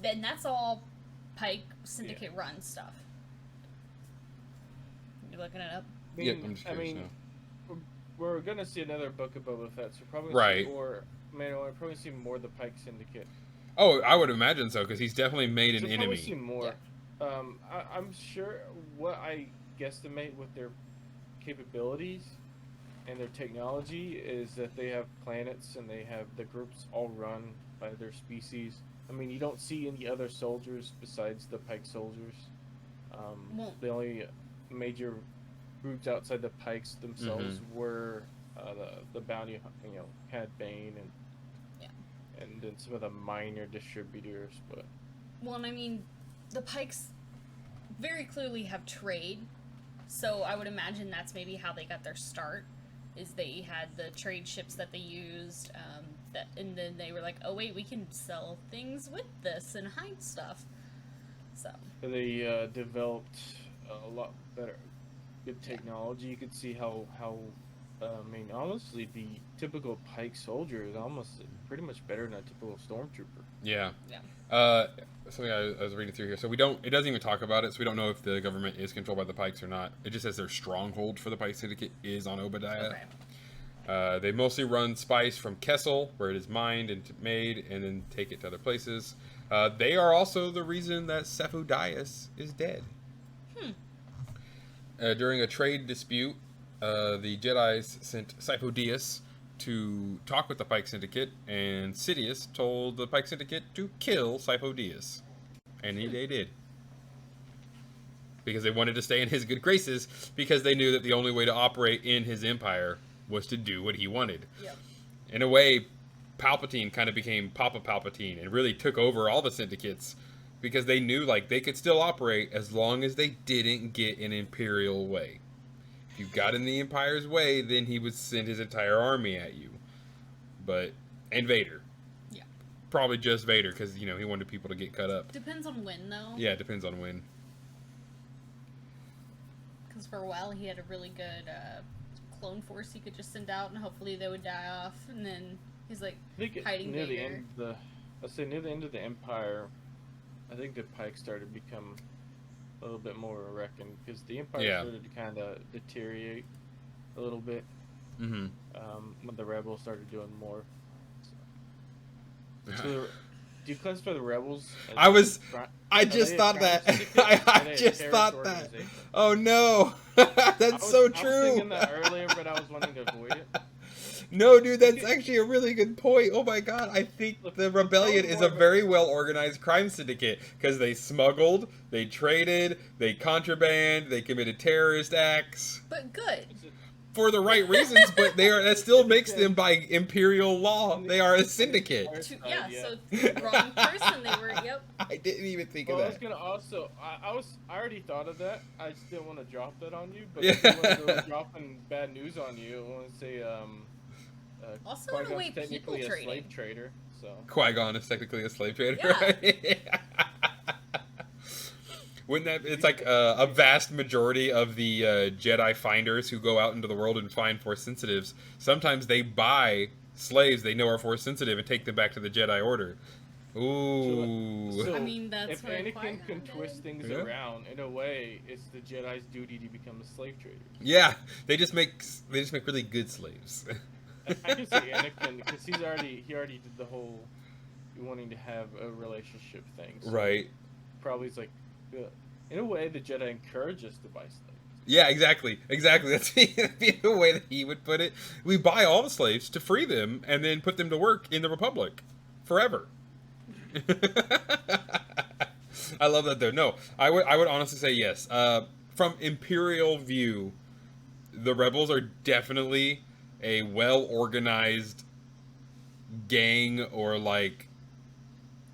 then that's all Pike syndicate run stuff. You looking it up? I'm just curious now. We're gonna see another Book of Boba Fett, so probably see more. We're probably see more of the Pike Syndicate. Oh, I would imagine so, because he's definitely made an enemy. Probably see more. Yeah. I'm sure what I guesstimate with their capabilities and their technology is that they have planets and they have the groups all run by their species. I mean, you don't see any other soldiers besides the Pike soldiers. The only major groups outside the Pikes themselves were the bounty, Cad Bane and then some of the minor distributors. But and I mean, the Pikes very clearly have trade, so I would imagine that's maybe how they got their start. Is they had the trade ships that they used, and then they were like, oh wait, we can sell things with this and hide stuff. So they developed a lot better, good technology. You could see how I mean, honestly, the typical Pike soldier is almost pretty much better than a typical stormtrooper. Yeah. Yeah. Something I was reading through here. So we don't. It doesn't even talk about it. So we don't know if the government is controlled by the Pikes or not. It just says their stronghold for the Pike Syndicate is on Obadiah. Okay. They mostly run spice from Kessel, where it is mined and made, and then take it to other places. They are also the reason that Cephodias is dead. During a trade dispute, the Jedi sent Cephodias to talk with the Pike Syndicate, and Sidious told the Pike Syndicate to kill Cephodias. And they did. Because they wanted to stay in his good graces, because they knew that the only way to operate in his empire was to do what he wanted. Yep. In a way, Palpatine kind of became Papa Palpatine and really took over all the syndicates because they knew like they could still operate as long as they didn't get in Imperial way. If you got in the Empire's way, then he would send his entire army at you. And Vader. Yeah. Probably just Vader because, he wanted people to get cut up. Depends on when, though. Yeah, it depends on when. Because for a while he had a really good clone force he could just send out, and hopefully they would die off, and then he's like hiding near Vader. the end of the, I'd say near the end of the Empire, I think the Pike started to become a little bit more reckoned because the Empire started to kind of deteriorate a little bit. Mm-hmm. When the Rebels started doing more. So do you classify the Rebels? I just thought that. I just thought that. Oh no, that's so true. I was thinking that earlier, but I was wanting to avoid it. No, dude, that's actually a really good point. Oh my god, I think the Rebellion is a very well organized crime syndicate because they smuggled, they traded, they contraband, they committed terrorist acts. But good. For the right reasons, but that still makes them by imperial law. They are a syndicate. So wrong person they were. Yep. I didn't even think of that. I was gonna also. I already thought of that. I just didn't want to drop that on you. But if you want to go dropping bad news on you, I want to say also, in a way, technically people a slave trader. So Qui-Gon is technically a slave trader, yeah. right? Wouldn't that? It's like a vast majority of the Jedi finders who go out into the world and find Force sensitives. Sometimes they buy slaves they know are Force sensitive and take them back to the Jedi Order. Ooh. So I mean, that's if what Anakin can twist things around in a way, it's the Jedi's duty to become a slave trader. Yeah, they just make really good slaves. I can see Anakin because he already did the whole wanting to have a relationship thing. So right. Probably it's like. In a way, the Jedi encourage us to buy slaves. Yeah, exactly. That's the way that he would put it. We buy all the slaves to free them and then put them to work in the Republic forever. I love that though. No, I would honestly say yes. From Imperial view, the Rebels are definitely a well-organized gang or like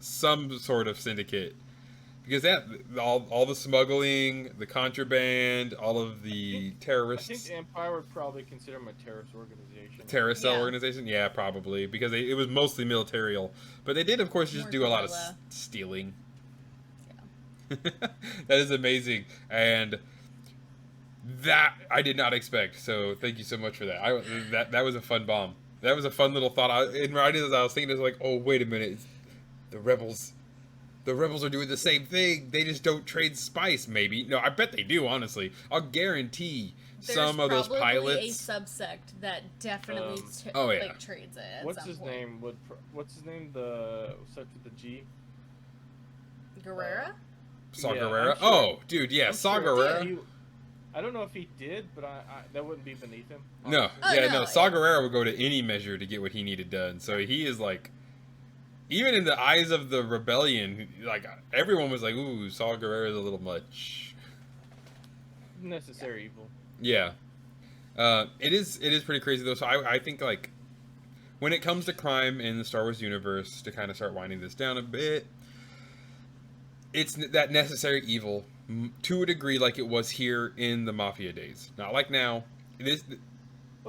some sort of syndicate. Because all the smuggling, the contraband, all of the terrorists. I think the Empire would probably consider them a terrorist organization. Terrorist cell organization? Yeah, probably. Because it was mostly militarial. But they did, of course, just do a lot of stealing. Yeah. That is amazing. And that I did not expect. So thank you so much for that. That was a fun bomb. That was a fun little thought. In my ideas, I was thinking, like, oh, wait a minute. The Rebels are doing the same thing. They just don't trade spice, maybe. No, I bet they do, honestly. I'll guarantee some of those pilots. There's probably a subsect that definitely trades it. What's his name? What's his name? The starts with the G. Guerrera? Saw Gerrera? Sure. Oh, dude, yeah, Saw Gerrera. I don't know if he did, but that wouldn't be beneath him. Honestly. No. Saw Gerrera would go to any measure to get what he needed done. So he is like... Even in the eyes of the rebellion, like everyone was like, "Ooh, Saw Gerrera is a little much." Necessary evil. Yeah, it is pretty crazy though. So I think like when it comes to crime in the Star Wars universe, to kind of start winding this down a bit, it's that necessary evil to a degree, like it was here in the Mafia days. Not like now. It is.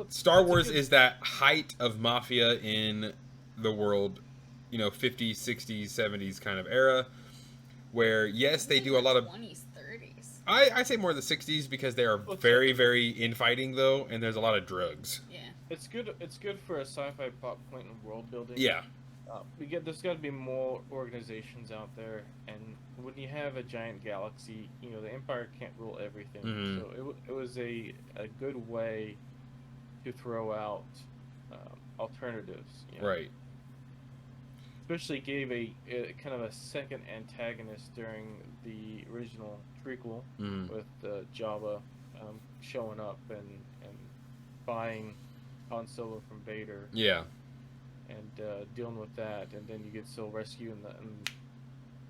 Star Wars is that height of Mafia in the world. 50s, 60s, 70s kind of era, where yes, they do a lot of 20s, 30s. I say more the 60s because they are very, very infighting though, and there's a lot of drugs. Yeah. It's good. It's good for a sci-fi plot point and world building. Yeah. There's got to be more organizations out there, and when you have a giant galaxy, the Empire can't rule everything. Mhm. So it was a good way to throw out alternatives. Right. Especially gave a kind of a second antagonist during the original prequel with Jabba showing up and buying Han Solo from Vader. Yeah. And dealing with that, and then you get Solo rescue in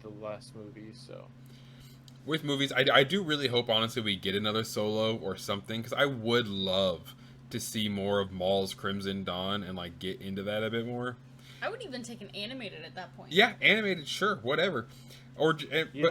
the last movie. So with movies, I do really hope honestly we get another Solo or something, because I would love to see more of Maul's Crimson Dawn and like get into that a bit more. I would even take an animated at that point. Yeah, animated, sure, whatever. But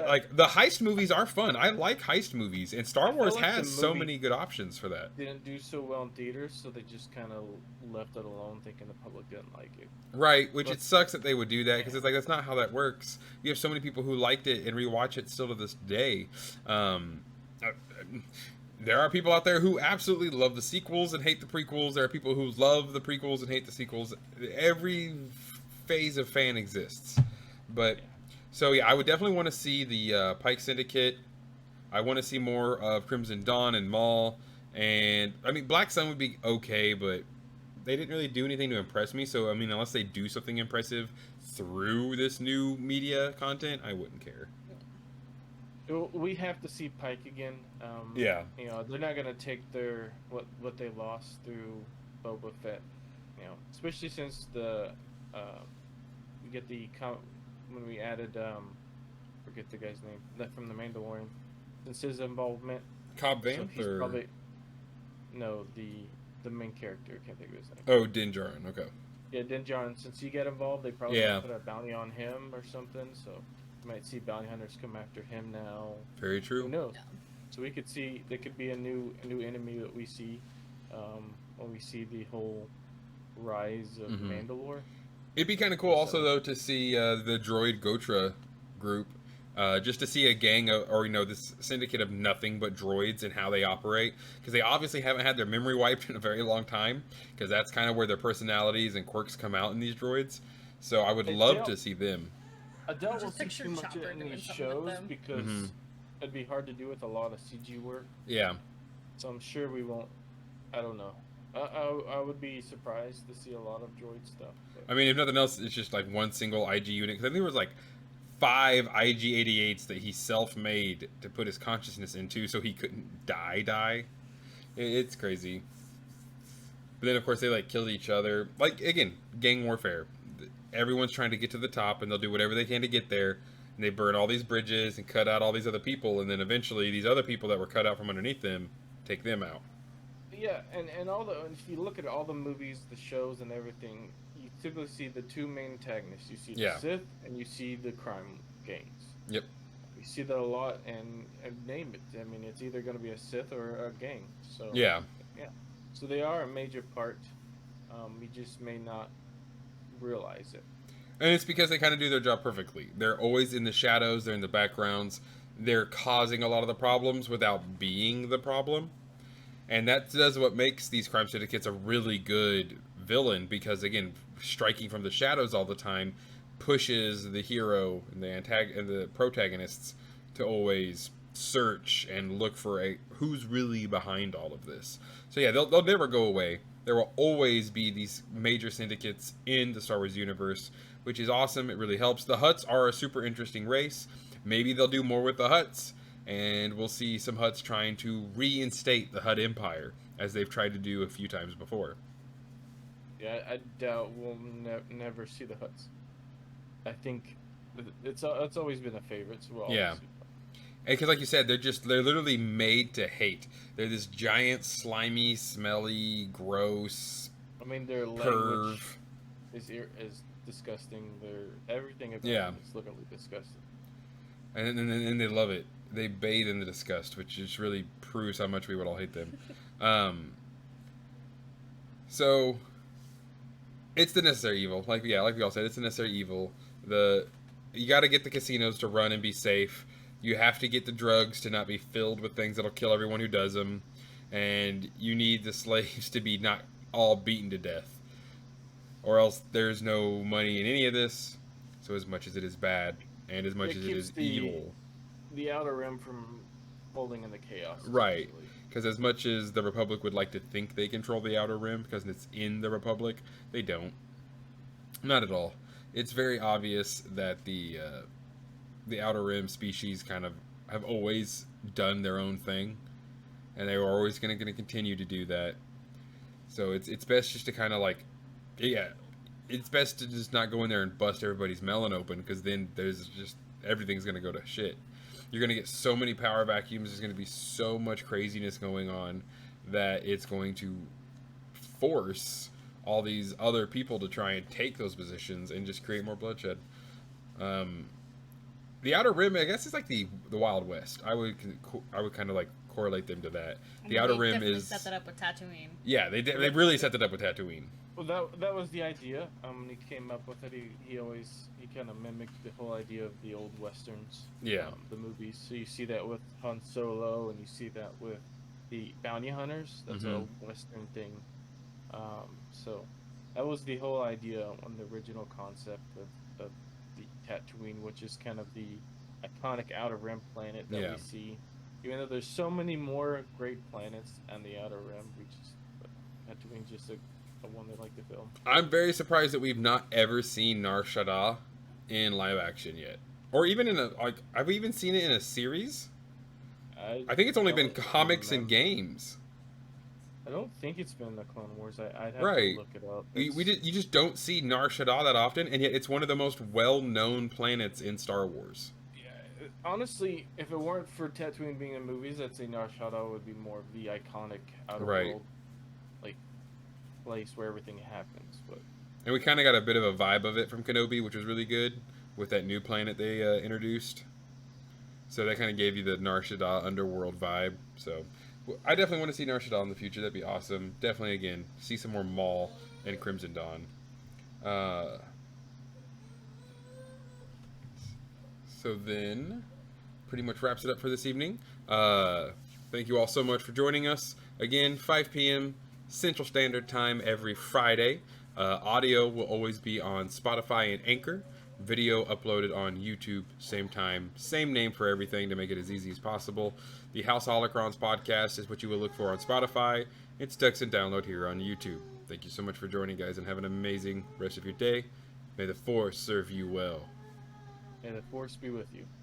like the heist movies are fun. I like heist movies, and Star Wars has so many good options for that. Didn't do so well in theaters, so they just kind of left it alone, thinking the public didn't like it. Right, which it sucks that they would do that, because it's like that's not how that works. You have so many people who liked it and rewatch it still to this day. There are people out there who absolutely love the sequels and hate the prequels. There are people who love the prequels and hate the sequels. Every phase of fan exists. But, so yeah, I would definitely want to see the Pykes Syndicate. I want to see more of Crimson Dawn and Maul. And, I mean, Black Sun would be okay, but they didn't really do anything to impress me. So, I mean, unless they do something impressive through this new media content, I wouldn't care. We have to see Pike again. Yeah. They're not gonna take their what they lost through Boba Fett. Especially since we get when we added forget the guy's name that from the Mandalorian. Since his involvement, Cobb Vanth, he's or probably no the main character. I can't think of his name. Oh, Din Djarin. Okay. Yeah, Din Djarin. Since he got involved, they probably put a bounty on him or something. So. You might see bounty hunters come after him now. Very true. Who knows? Yeah. So we could see there could be a new enemy that we see when we see the whole rise of Mandalore. It'd be kind of cool also though to see the droid Gotra group, just to see a gang of, or this syndicate of nothing but droids and how they operate, because they obviously haven't had their memory wiped in a very long time, because that's kind of where their personalities and quirks come out in these droids. So I would love to see them. I doubt we'll Just see picture too much Chopper in doing these something with shows them. because it'd be hard to do with a lot of CG work. Yeah. So I'm sure we won't. I don't know. I would be surprised to see a lot of droid stuff. But. I mean, if nothing else, it's just like one single IG unit. Because I think there was like 5 IG-88s that he self-made to put his consciousness into, so he couldn't die. It's crazy. But then, of course, they like killed each other. Like, again, gang warfare. Everyone's trying to get to the top, and they'll do whatever they can to get there. And they burn all these bridges and cut out all these other people, and then eventually these other people that were cut out from underneath them take them out. Yeah, and if you look at all the movies, the shows, and everything, you typically see the two main antagonists. You see the Sith, and you see the crime gangs. Yep. You see that a lot, and name it. I mean, it's either going to be a Sith or a gang. So yeah. So they are a major part. You just may not realize it. And it's because they kind of do their job perfectly. They're always in the shadows, they're in the backgrounds, they're causing a lot of the problems without being the problem. And that does what makes these crime syndicates a really good villain, because again, striking from the shadows all the time pushes the hero and the protagonists to always search and look for who's really behind all of this. So yeah, they'll never go away. There will always be these major syndicates in the Star Wars universe, which is awesome. It really helps. The Hutts are a super interesting race. Maybe they'll do more with the Hutts, and we'll see some Hutts trying to reinstate the Hutt Empire, as they've tried to do a few times before. Yeah, I doubt we'll never see the Hutts. I think it's always been a favorite. So yeah. Because like you said, they're literally made to hate. They're this giant, slimy, smelly, gross. I mean, their language is disgusting. Everything about them is literally disgusting. And they love it. They bathe in the disgust, which just really proves how much we would all hate them. So it's the necessary evil. Like we all said, it's the necessary evil. You got to get the casinos to run and be safe. You have to get the drugs to not be filled with things that'll kill everyone who does them, and you need the slaves to be not all beaten to death, or else there's no money in any of this. So as much as it is bad, and as much It as it keeps is evil, the Outer Rim from folding into chaos. right? Essentially. Because as much as the Republic would like to think they control the Outer Rim, because it's in the Republic, they don't. Not at all. It's very obvious that the Outer Rim species kind of have always done their own thing, and they were always going to continue to do that. So it's best just to kind of like, yeah, it's best to just not go in there and bust everybody's melon open, because then there's just everything's going to go to shit. You're going to get so many power vacuums. There's going to be so much craziness going on that it's going to force all these other people to try and take those positions and just create more bloodshed. The Outer Rim, I guess, is like the Wild West. I would kind of like correlate them to that. The Outer Rim is set that up with Tatooine. Yeah, they really set that up with Tatooine. Well, that was the idea. When he came up with it, he kind of mimicked the whole idea of the old westerns. Yeah. The movies. So you see that with Han Solo, and you see that with the bounty hunters. That's a western thing. So that was the whole idea on the original concept of the Tatooine, which is kind of the iconic Outer Rim planet that we see. Even though there's so many more great planets on the Outer Rim, Tatooine's just a one they like to film. I'm very surprised that we've not ever seen Nar Shaddaa in live action yet, or even in have we even seen it in a series? I think it's only been comics and games. I don't think it's been the Clone Wars. I'd have Right. to look it up. You just don't see Nar Shaddaa that often, and yet it's one of the most well-known planets in Star Wars. Yeah, honestly, if it weren't for Tatooine being in movies, I'd say Nar Shaddaa would be more of the iconic outer world, like, place where everything happens. But And we kind of got a bit of a vibe of it from Kenobi, which was really good with that new planet they introduced. So that kind of gave you the Nar Shaddaa underworld vibe. So I definitely want to see Nar Shaddaa in the future. That'd be awesome. Definitely, again, see some more Maul and Crimson Dawn. So then, pretty much wraps it up for this evening. Thank you all so much for joining us. Again, 5 p.m. Central Standard Time every Friday. Audio will always be on Spotify and Anchor. Video uploaded on YouTube, same time, same name for everything to make it as easy as possible. The House of Holocrons podcast is what you will look for on Spotify. It's text and download here on YouTube. Thank you so much for joining, guys, and have an amazing rest of your day. May the Force serve you well. May the Force be with you.